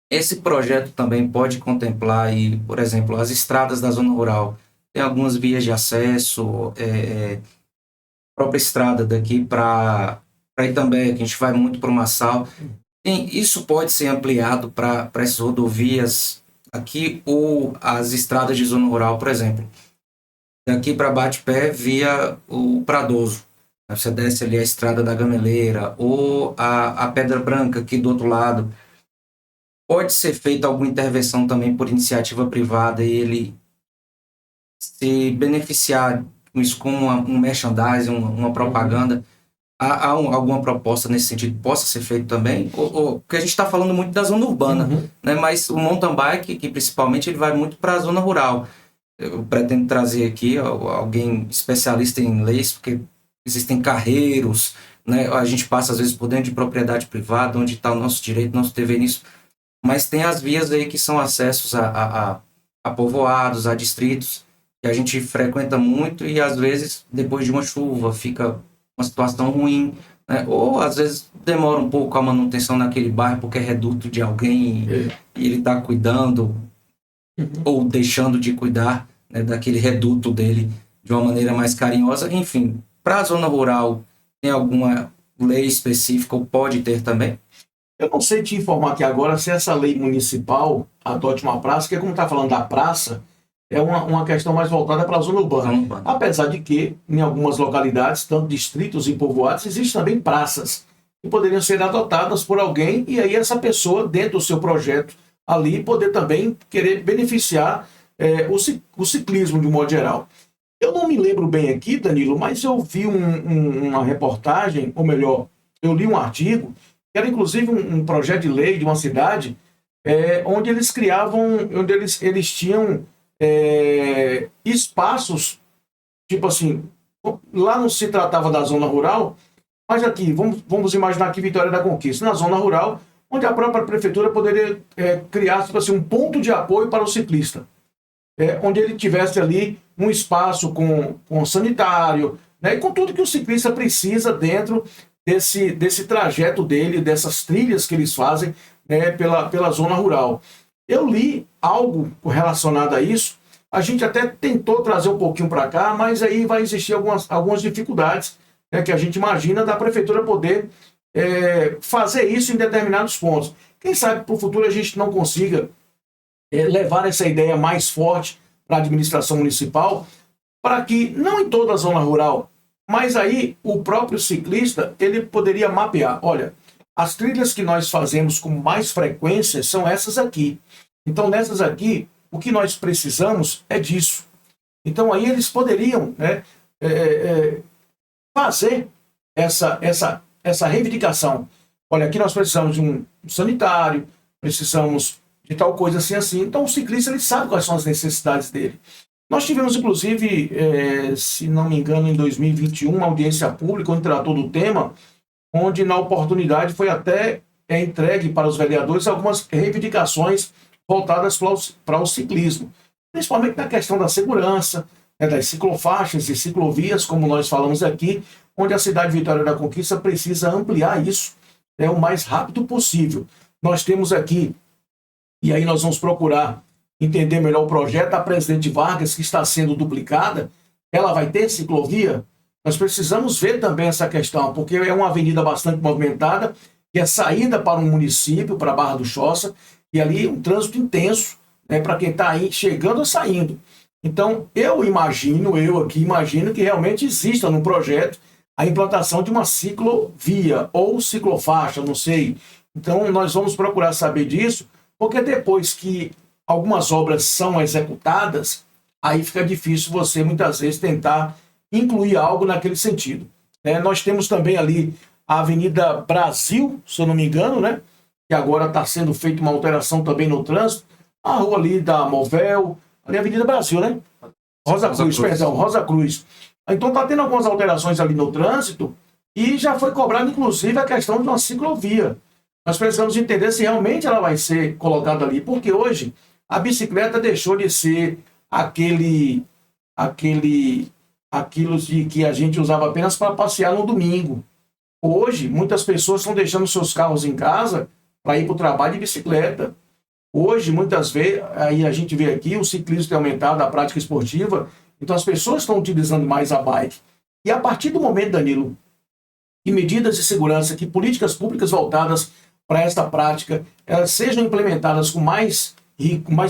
Esse projeto também pode contemplar, por exemplo, as estradas da zona rural. Tem algumas vias de acesso, a própria estrada daqui para Itambé, que a gente vai muito para o Massal. Isso pode ser ampliado para essas rodovias aqui ou as estradas de zona rural, por exemplo. Daqui para Bate-Pé via o Pradoso. Você desce ali a estrada da Gameleira ou a Pedra Branca aqui do outro lado. Pode ser feita alguma intervenção também por iniciativa privada e ele se beneficiar com isso como um merchandising, uma propaganda. Há alguma proposta nesse sentido que possa ser feito também? Porque a gente está falando muito da zona urbana, né? Mas o mountain bike, que principalmente ele vai muito para a zona rural. Eu pretendo trazer aqui alguém especialista em leis, porque existem carreiros, né? A gente passa às vezes por dentro de propriedade privada, onde está o nosso direito, nosso dever nisso. Mas tem as vias aí que são acessos a povoados, a distritos, que a gente frequenta muito e às vezes depois de uma chuva fica uma situação ruim, né? Ou às vezes demora um pouco a manutenção naquele bairro porque é reduto de alguém e ele está cuidando ou deixando de cuidar, né, daquele reduto dele de uma maneira mais carinhosa. Enfim, para a zona rural, tem alguma lei específica ou pode ter também? Eu não sei te informar aqui agora se essa lei municipal adote uma praça, que como está falando da praça, é uma questão mais voltada para a zona urbana. Apesar de que, em algumas localidades, tanto distritos e povoados, existem também praças que poderiam ser adotadas por alguém e aí essa pessoa, dentro do seu projeto ali, poder também querer beneficiar o ciclismo de um modo geral. Eu não me lembro bem aqui, Danilo, mas eu vi uma reportagem, ou melhor, eu li um artigo, que era inclusive um projeto de lei de uma cidade, onde eles criavam, onde eles tinham espaços, tipo assim, lá não se tratava da zona rural, mas aqui, vamos imaginar aqui Vitória da Conquista, na zona rural, onde a própria prefeitura poderia criar, tipo assim, um ponto de apoio para o ciclista, onde ele tivesse ali um espaço com sanitário, né, e com tudo que o ciclista precisa dentro desse trajeto dele, dessas trilhas que eles fazem, né, pela zona rural. Eu li algo relacionado a isso, a gente até tentou trazer um pouquinho para cá, mas aí vai existir algumas dificuldades, né, que a gente imagina da prefeitura poder fazer isso em determinados pontos. Quem sabe para o futuro a gente não consiga levar essa ideia mais forte para a administração municipal, para que, não em toda a zona rural, mas aí o próprio ciclista ele poderia mapear, olha, as trilhas que nós fazemos com mais frequência são essas aqui. Então, nessas aqui, o que nós precisamos é disso. Então, aí eles poderiam, né, fazer essa reivindicação. Olha, aqui nós precisamos de um sanitário, precisamos de tal coisa assim, assim. Então o ciclista ele sabe quais são as necessidades dele. Nós tivemos, inclusive, se não me engano, em 2021, uma audiência pública onde tratou do tema, onde na oportunidade foi até entregue para os vereadores algumas reivindicações voltadas para o ciclismo, principalmente na questão da segurança, das ciclofaixas e ciclovias, como nós falamos aqui, onde a cidade de Vitória da Conquista precisa ampliar isso o mais rápido possível. Nós temos aqui, e aí nós vamos procurar entender melhor o projeto da Presidente Vargas, que está sendo duplicada. Ela vai ter ciclovia? Nós precisamos ver também essa questão, porque é uma avenida bastante movimentada, que é saída para um município, para a Barra do Choça, e ali um trânsito intenso, para quem está aí chegando ou saindo. Então, eu aqui imagino que realmente exista no projeto a implantação de uma ciclovia ou ciclofaixa, não sei. Então, nós vamos procurar saber disso, porque depois que algumas obras são executadas, aí fica difícil você, muitas vezes, tentar incluir algo naquele sentido. Nós temos também ali a Avenida Brasil, se eu não me engano, que agora está sendo feita uma alteração também no trânsito, a rua ali da Movel, ali a Avenida Brasil, Rosa Cruz. Então está tendo algumas alterações ali no trânsito e já foi cobrado, inclusive, a questão de uma ciclovia. Nós precisamos entender se realmente ela vai ser colocada ali, porque hoje a bicicleta deixou de ser aquilo de que a gente usava apenas para passear no domingo. Hoje, muitas pessoas estão deixando seus carros em casa para ir para o trabalho de bicicleta. Hoje, muitas vezes, aí a gente vê aqui, o ciclismo tem aumentado, a prática esportiva, então as pessoas estão utilizando mais a bike. E a partir do momento, Danilo, que medidas de segurança, que políticas públicas voltadas para esta prática, elas sejam implementadas com mais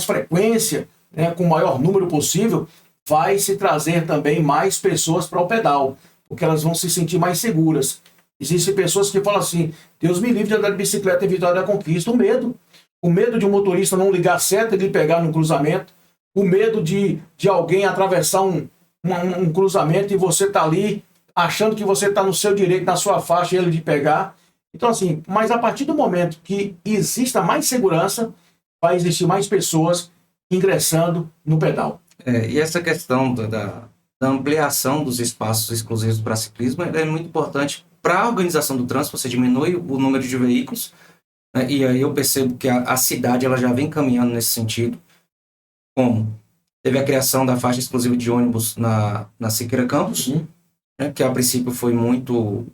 frequência, com o maior número possível, vai se trazer também mais pessoas para o pedal, porque elas vão se sentir mais seguras. Existem pessoas que falam assim, Deus me livre de andar de bicicleta em Vitória da Conquista, o medo de um motorista não ligar a seta e lhe pegar no cruzamento, o medo de alguém atravessar um cruzamento e você tá ali achando que você está no seu direito, na sua faixa, e ele de pegar. Então, assim, mas a partir do momento que exista mais segurança, vai existir mais pessoas ingressando no pedal. E essa questão da ampliação dos espaços exclusivos para ciclismo é muito importante para a organização do trânsito. Você diminui o número de veículos, e aí eu percebo que a cidade ela já vem caminhando nesse sentido. Como? Teve a criação da faixa exclusiva de ônibus na Siqueira Campos, que a princípio foi muito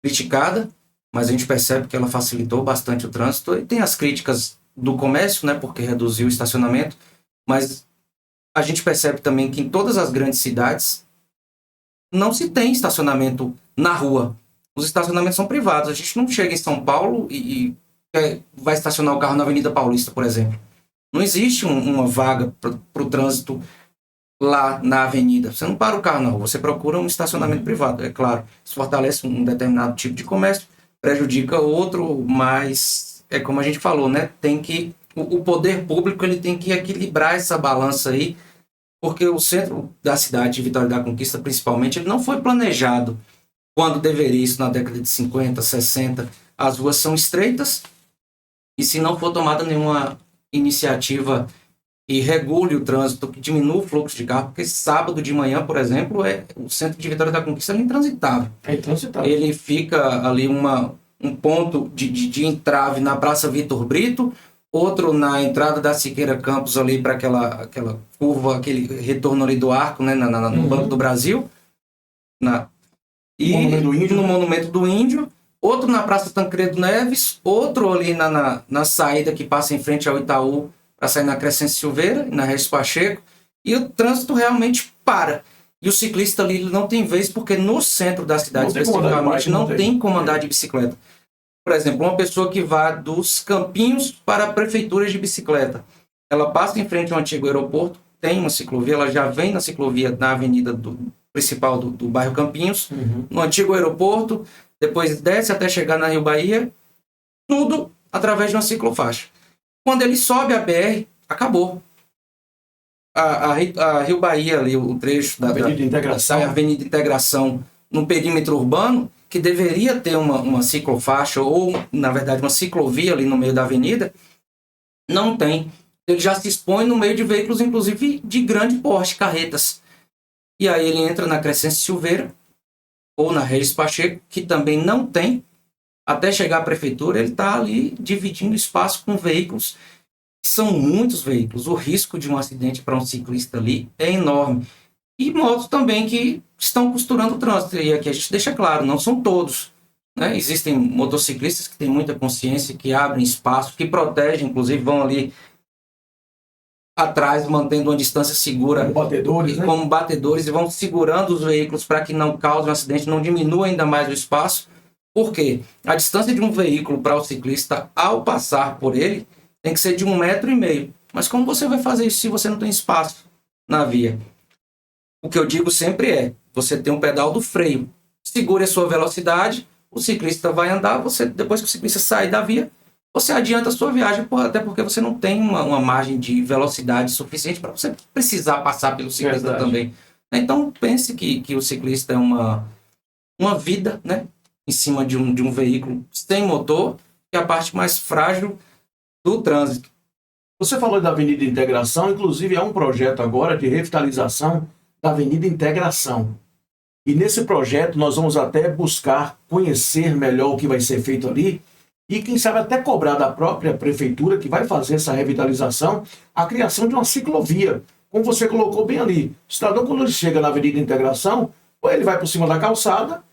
criticada, mas a gente percebe que ela facilitou bastante o trânsito. E tem as críticas do comércio, porque reduziu o estacionamento, mas a gente percebe também que em todas as grandes cidades não se tem estacionamento na rua. Os estacionamentos são privados. A gente não chega em São Paulo e vai estacionar o carro na Avenida Paulista, por exemplo. Não existe uma vaga para o trânsito lá na avenida. Você não para o carro na rua, você procura um estacionamento privado. É claro, isso fortalece um determinado tipo de comércio, prejudica outro, mas é como a gente falou, tem que o poder público ele tem que equilibrar essa balança aí, porque o centro da cidade de Vitória da Conquista, principalmente, ele não foi planejado quando deveria, isso na década de 50, 60. As ruas são estreitas e se não for tomada nenhuma iniciativa que regule o trânsito, que diminua o fluxo de carro, porque sábado de manhã, por exemplo, o centro de Vitória da Conquista é intransitável. Ele fica ali um ponto de entrave na Praça Vitor Brito, outro na entrada da Siqueira Campos ali para aquela curva, aquele retorno ali do arco, no Banco do Brasil, no Monumento do Índio, outro na Praça Tancredo Neves, outro ali na saída que passa em frente ao Itaú para sair na Crescente Silveira e na Regis Pacheco, e o trânsito realmente para. E o ciclista ali não tem vez, porque no centro da cidade, especificamente, não tem como andar de bicicleta. Por exemplo, uma pessoa que vá dos Campinhos para a prefeitura de bicicleta, ela passa em frente ao antigo aeroporto, tem uma ciclovia, ela já vem na ciclovia na avenida principal do bairro Campinhos, no antigo aeroporto, depois desce até chegar na Rio Bahia, tudo através de uma ciclofaixa. Quando ele sobe a BR, acabou. A Rio Bahia, ali, o trecho da Avenida Integração no perímetro urbano, que deveria ter uma ciclofaixa ou, na verdade, uma ciclovia ali no meio da avenida, não tem. Ele já se expõe no meio de veículos, inclusive de grande porte, carretas. E aí ele entra na Crescente Silveira ou na Regis Pacheco, que também não tem. Até chegar à prefeitura, ele está ali dividindo espaço com veículos. São muitos veículos. O risco de um acidente para um ciclista ali é enorme. E motos também que estão costurando o trânsito. E aqui a gente deixa claro, não são todos, né? Existem motociclistas que têm muita consciência, que abrem espaço, que protegem, inclusive vão ali atrás, mantendo uma distância segura como batedores, e vão segurando os veículos para que não cause um acidente, não diminua ainda mais o espaço. Por quê? A distância de um veículo para o ciclista, ao passar por ele, tem que ser de 1,5 m. Mas como você vai fazer isso se você não tem espaço na via? O que eu digo sempre é, você tem um pedal do freio, segure a sua velocidade, o ciclista vai andar, depois que o ciclista sair da via, você adianta a sua viagem, até porque você não tem uma margem de velocidade suficiente para você precisar passar pelo ciclista também. Então, pense que o ciclista é uma vida, né, em cima de um veículo sem motor, que é a parte mais frágil do trânsito. Você falou da Avenida Integração, inclusive é um projeto agora de revitalização da Avenida Integração. E nesse projeto nós vamos até buscar conhecer melhor o que vai ser feito ali, e quem sabe até cobrar da própria prefeitura que vai fazer essa revitalização, a criação de uma ciclovia, como você colocou bem ali. O cidadão, quando ele chega na Avenida Integração, ou ele vai por cima da calçada,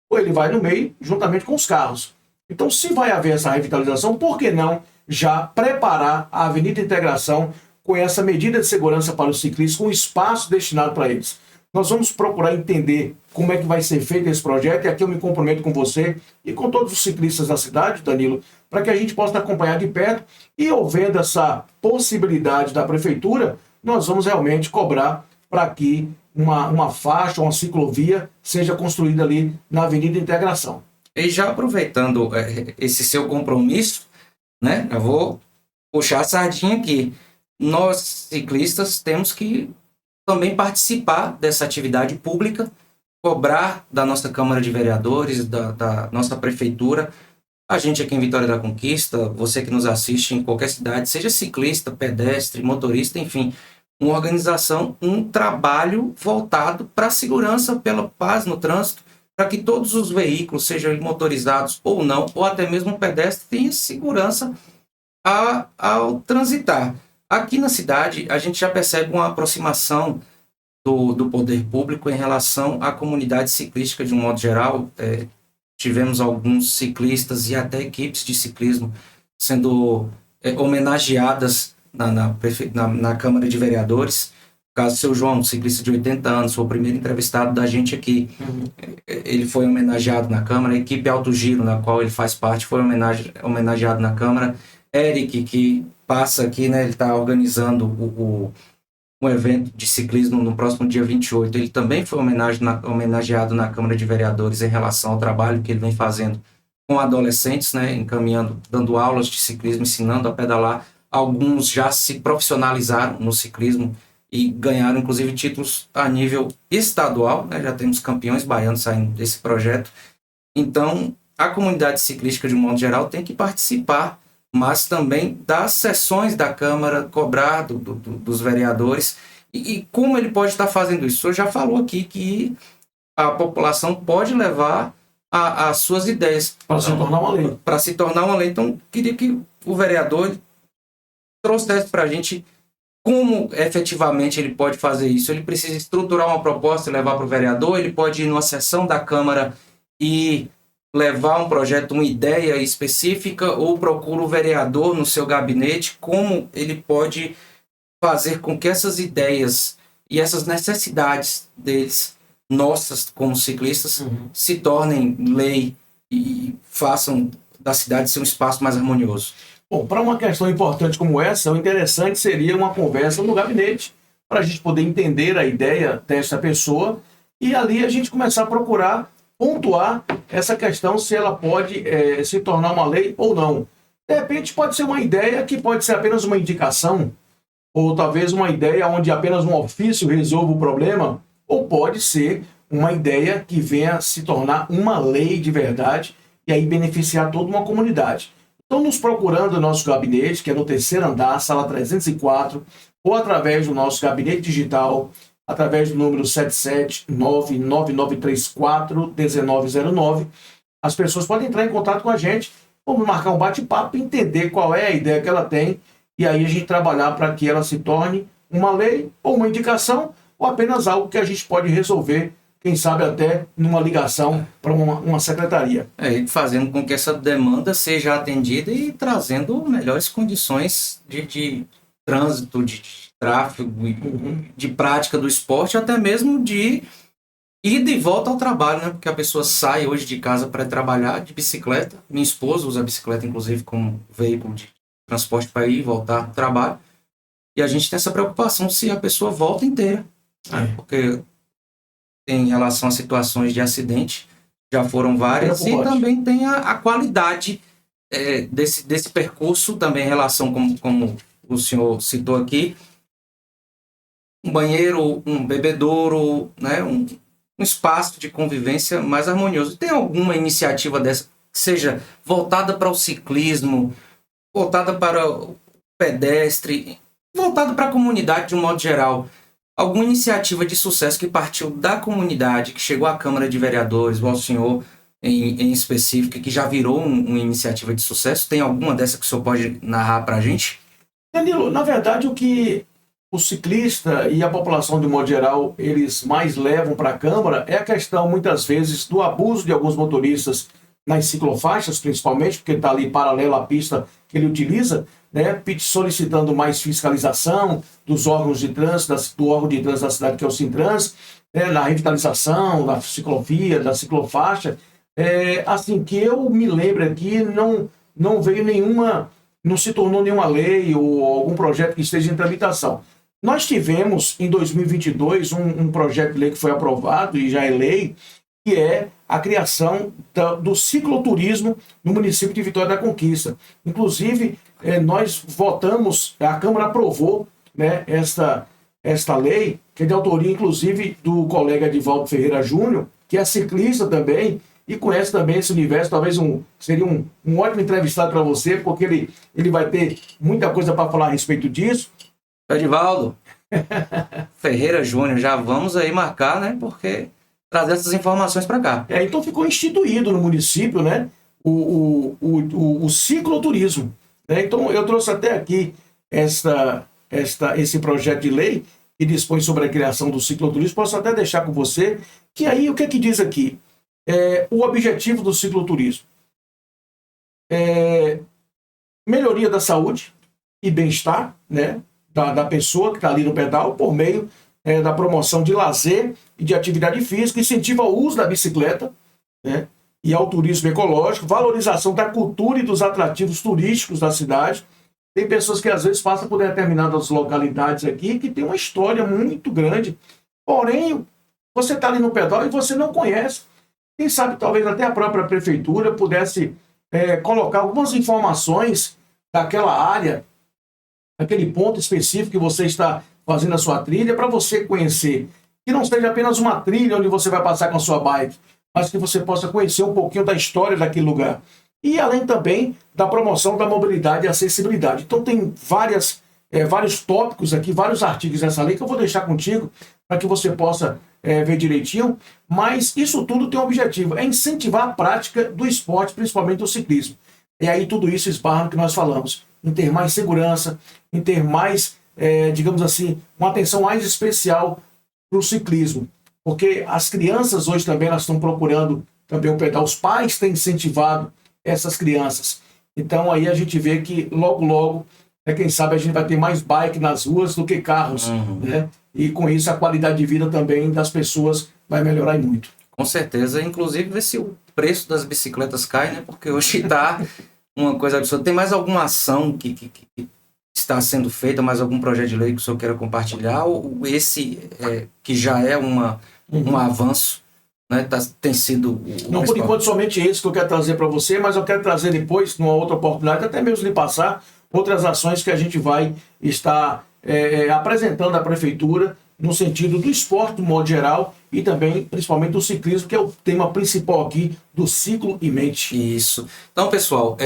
ou ele vai no meio, juntamente com os carros. Então, se vai haver essa revitalização, por que não já preparar a Avenida Integração com essa medida de segurança para os ciclistas, com espaço destinado para eles? Nós vamos procurar entender como é que vai ser feito esse projeto, e aqui eu me comprometo com você e com todos os ciclistas da cidade, Danilo, para que a gente possa acompanhar de perto, e havendo essa possibilidade da prefeitura, nós vamos realmente cobrar para que uma faixa, uma ciclovia seja construída ali na Avenida Integração. E já aproveitando esse seu compromisso, né, eu vou puxar a sardinha aqui. Nós, ciclistas, temos que também participar dessa atividade pública, cobrar da nossa Câmara de Vereadores, da nossa Prefeitura, a gente aqui em Vitória da Conquista, você que nos assiste em qualquer cidade, seja ciclista, pedestre, motorista, enfim, uma organização, um trabalho voltado para a segurança, pela paz no trânsito, para que todos os veículos, sejam motorizados ou não, ou até mesmo um pedestre, tenham segurança ao transitar. Aqui na cidade, a gente já percebe uma aproximação do poder público em relação à comunidade ciclística de um modo geral. Tivemos alguns ciclistas e até equipes de ciclismo sendo homenageadas na Câmara de Vereadores. No caso, o seu João, um ciclista de 80 anos, foi o primeiro entrevistado da gente aqui. Ele foi homenageado na Câmara. A equipe Alto Giro, na qual ele faz parte, foi homenageado na Câmara. Eric, que passa aqui, né, ele está organizando um evento de ciclismo no próximo dia 28. Ele também foi homenageado na Câmara de Vereadores em relação ao trabalho que ele vem fazendo com adolescentes, né, encaminhando, dando aulas de ciclismo, ensinando a pedalar. Alguns já se profissionalizaram no ciclismo e ganharam, inclusive, títulos a nível estadual, né? Já temos campeões baianos saindo desse projeto. Então, a comunidade ciclística, de um modo geral, tem que participar, mas também das sessões da Câmara, cobrar dos vereadores. E como ele pode estar fazendo isso? O senhor já falou aqui que a população pode levar as suas ideias para se tornar uma lei. Para se tornar uma lei. Então, queria que o vereador trouxesse para a gente como efetivamente ele pode fazer isso. Ele precisa estruturar uma proposta e levar para o vereador, ele pode ir numa sessão da Câmara e levar um projeto, uma ideia específica, ou procura o vereador no seu gabinete. Como ele pode fazer com que essas ideias e essas necessidades deles, nossas como ciclistas, se tornem lei e façam da cidade ser um espaço mais harmonioso? Bom, para uma questão importante como essa, o interessante seria uma conversa no gabinete, para a gente poder entender a ideia dessa pessoa, e ali a gente começar a procurar pontuar essa questão, se ela pode se tornar uma lei ou não. De repente pode ser uma ideia que pode ser apenas uma indicação, ou talvez uma ideia onde apenas um ofício resolva o problema, ou pode ser uma ideia que venha se tornar uma lei de verdade e aí beneficiar toda uma comunidade. Estão nos procurando no nosso gabinete, que é no 3º andar, sala 304, ou através do nosso gabinete digital, através do número 77999341909. As pessoas podem entrar em contato com a gente, vamos marcar um bate-papo, entender qual é a ideia que ela tem, e aí a gente trabalhar para que ela se torne uma lei, ou uma indicação, ou apenas algo que a gente pode resolver, quem sabe até numa ligação para uma secretaria. E fazendo com que essa demanda seja atendida e trazendo melhores condições de trânsito, de tráfego, de prática do esporte, até mesmo de ida e volta ao trabalho, né? Porque a pessoa sai hoje de casa para trabalhar de bicicleta. Minha esposa usa a bicicleta, inclusive, como veículo de transporte para ir e voltar ao trabalho. E a gente tem essa preocupação se a pessoa volta inteira. Porque em relação a situações de acidente, já foram várias, e também tem a qualidade desse percurso, também em relação, como o senhor citou aqui, um banheiro, um bebedouro, né, um espaço de convivência mais harmonioso. Tem alguma iniciativa dessa que seja voltada para o ciclismo, voltada para o pedestre, voltada para a comunidade de um modo geral? Alguma iniciativa de sucesso que partiu da comunidade, que chegou à Câmara de Vereadores, ou ao senhor em específico, que já virou uma iniciativa de sucesso? Tem alguma dessa que o senhor pode narrar para a gente? Danilo, na verdade, o que o ciclista e a população de modo geral, eles mais levam para a Câmara é a questão, muitas vezes, do abuso de alguns motoristas nas ciclofaixas, principalmente, porque está ali paralelo à pista que ele utiliza, né, solicitando mais fiscalização dos órgãos de trânsito, do órgão de trânsito da cidade, que é o Sintrans, na revitalização da ciclovia, da ciclofaixa. Assim, que eu me lembro aqui, não veio nenhuma, não se tornou nenhuma lei ou algum projeto que esteja em tramitação. Nós tivemos, em 2022, um projeto de lei que foi aprovado e já é lei, que é a criação do cicloturismo no município de Vitória da Conquista. Inclusive, nós votamos, a Câmara aprovou, né, esta lei, que é de autoria, inclusive, do colega Edivaldo Ferreira Júnior, que é ciclista também, e conhece também esse universo. Talvez seria um ótimo entrevistado para você, porque ele vai ter muita coisa para falar a respeito disso. Edivaldo Ferreira Júnior, já vamos aí marcar, né, porque trazer essas informações para cá. Então ficou instituído no município, né, o cicloturismo. Né? Então eu trouxe até aqui esse projeto de lei que dispõe sobre a criação do cicloturismo. Posso até deixar com você, que aí o que é que diz aqui? O objetivo do cicloturismo é melhoria da saúde e bem-estar, né, da pessoa que está ali no pedal, por meio da promoção de lazer e de atividade física, incentiva o uso da bicicleta, né, e ao turismo ecológico, valorização da cultura e dos atrativos turísticos da cidade. Tem pessoas que às vezes passam por determinadas localidades aqui que tem uma história muito grande, porém você está ali no pedal e você não conhece. Quem sabe talvez até a própria prefeitura pudesse colocar algumas informações daquela área, aquele ponto específico que você está fazendo a sua trilha, para você conhecer. Que não seja apenas uma trilha onde você vai passar com a sua bike, mas que você possa conhecer um pouquinho da história daquele lugar. E além também da promoção da mobilidade e acessibilidade. Então tem vários tópicos aqui, vários artigos dessa lei que eu vou deixar contigo para que você possa ver direitinho. Mas isso tudo tem um objetivo, é incentivar a prática do esporte, principalmente do ciclismo. E aí tudo isso esbarra no que nós falamos, em ter mais segurança, em ter mais, digamos assim, uma atenção mais especial para o ciclismo. Porque as crianças hoje também elas estão procurando também o pedal, os pais têm incentivado essas crianças. Então aí a gente vê que logo, quem sabe a gente vai ter mais bike nas ruas do que carros, né? E com isso a qualidade de vida também das pessoas vai melhorar muito. Com certeza, inclusive ver se o preço das bicicletas cai, né? Porque hoje está uma coisa absurda. Tem mais alguma ação que está sendo feita, mais algum projeto de lei que o senhor queira compartilhar? Ou esse que já é um avanço, né? Tem sido... Não, por enquanto, somente esse que eu quero trazer para você, mas eu quero trazer depois, numa outra oportunidade, até mesmo lhe passar outras ações que a gente vai estar apresentando à Prefeitura no sentido do esporte, de modo geral, e também, principalmente, do ciclismo, que é o tema principal aqui do Ciclo em Mente. Isso. Então, pessoal,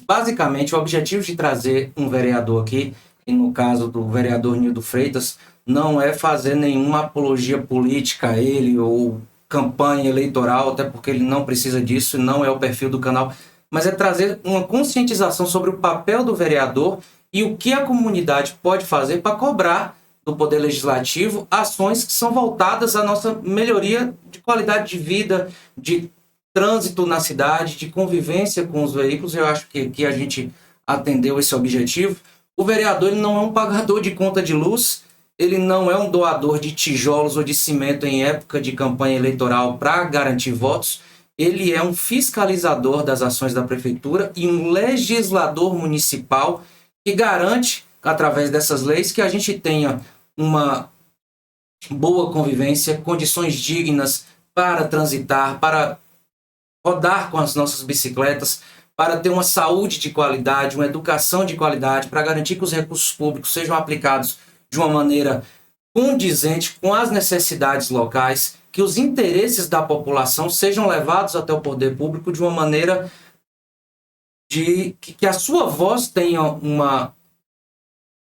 basicamente o objetivo de trazer um vereador aqui, e no caso do vereador Nildo Freitas, não é fazer nenhuma apologia política a ele ou campanha eleitoral, até porque ele não precisa disso, não é o perfil do canal, mas é trazer uma conscientização sobre o papel do vereador e o que a comunidade pode fazer para cobrar do Poder Legislativo ações que são voltadas à nossa melhoria de qualidade de vida, de trânsito na cidade, de convivência com os veículos. Eu acho que aqui a gente atendeu esse objetivo. O vereador ele não é um pagador de conta de luz, ele não é um doador de tijolos ou de cimento em época de campanha eleitoral para garantir votos. Ele é um fiscalizador das ações da prefeitura e um legislador municipal que garante, através dessas leis, que a gente tenha uma boa convivência, condições dignas para transitar, para rodar com as nossas bicicletas, para ter uma saúde de qualidade, uma educação de qualidade, para garantir que os recursos públicos sejam aplicados de uma maneira condizente com as necessidades locais, que os interesses da população sejam levados até o poder público de uma maneira de que a sua voz tenha uma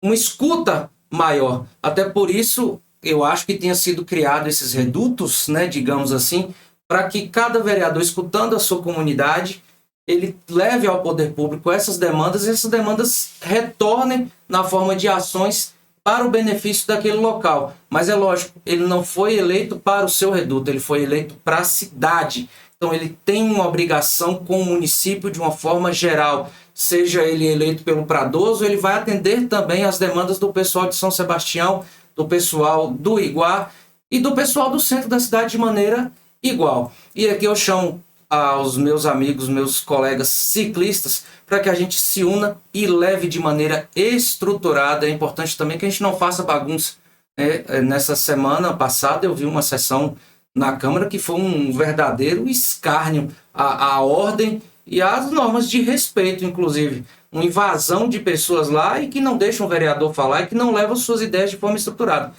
escuta maior. Até por isso, eu acho que tenha sido criado esses redutos, né, digamos assim, para que cada vereador, escutando a sua comunidade, ele leve ao poder público essas demandas e essas demandas retornem na forma de ações para o benefício daquele local. Mas é lógico, ele não foi eleito para o seu reduto, ele foi eleito para a cidade. Então ele tem uma obrigação com o município de uma forma geral. Seja ele eleito pelo Pradoso, ele vai atender também as demandas do pessoal de São Sebastião, do pessoal do Iguá e do pessoal do centro da cidade de maneira igual. E aqui eu chamo aos meus amigos, meus colegas ciclistas, para que a gente se una e leve de maneira estruturada. É importante também que a gente não faça bagunça. Nessa semana passada eu vi uma sessão na Câmara que foi um verdadeiro escárnio à ordem e às normas de respeito, inclusive. Uma invasão de pessoas lá e que não deixam o vereador falar e que não levam suas ideias de forma estruturada.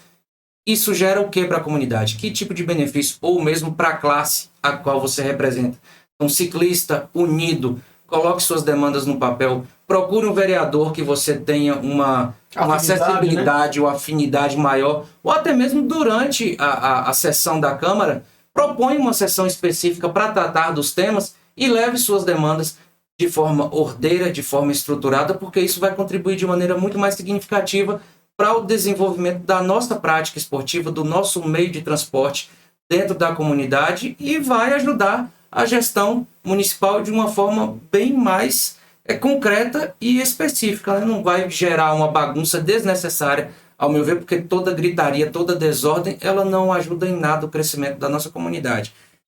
Isso gera o que para a comunidade? Que tipo de benefício? Ou mesmo para a classe a qual você representa? Um ciclista unido, coloque suas demandas no papel, procure um vereador que você tenha uma acessibilidade, né? Ou afinidade maior, ou até mesmo durante a sessão da Câmara, propõe uma sessão específica para tratar dos temas e leve suas demandas de forma ordeira, de forma estruturada, porque isso vai contribuir de maneira muito mais significativa para o desenvolvimento da nossa prática esportiva, do nosso meio de transporte dentro da comunidade e vai ajudar a gestão municipal de uma forma bem mais concreta e específica, né? Não vai gerar uma bagunça desnecessária, ao meu ver, porque toda gritaria, toda desordem, ela não ajuda em nada o crescimento da nossa comunidade.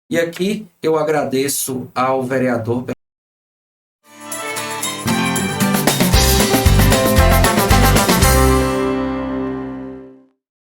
E aqui eu agradeço ao vereador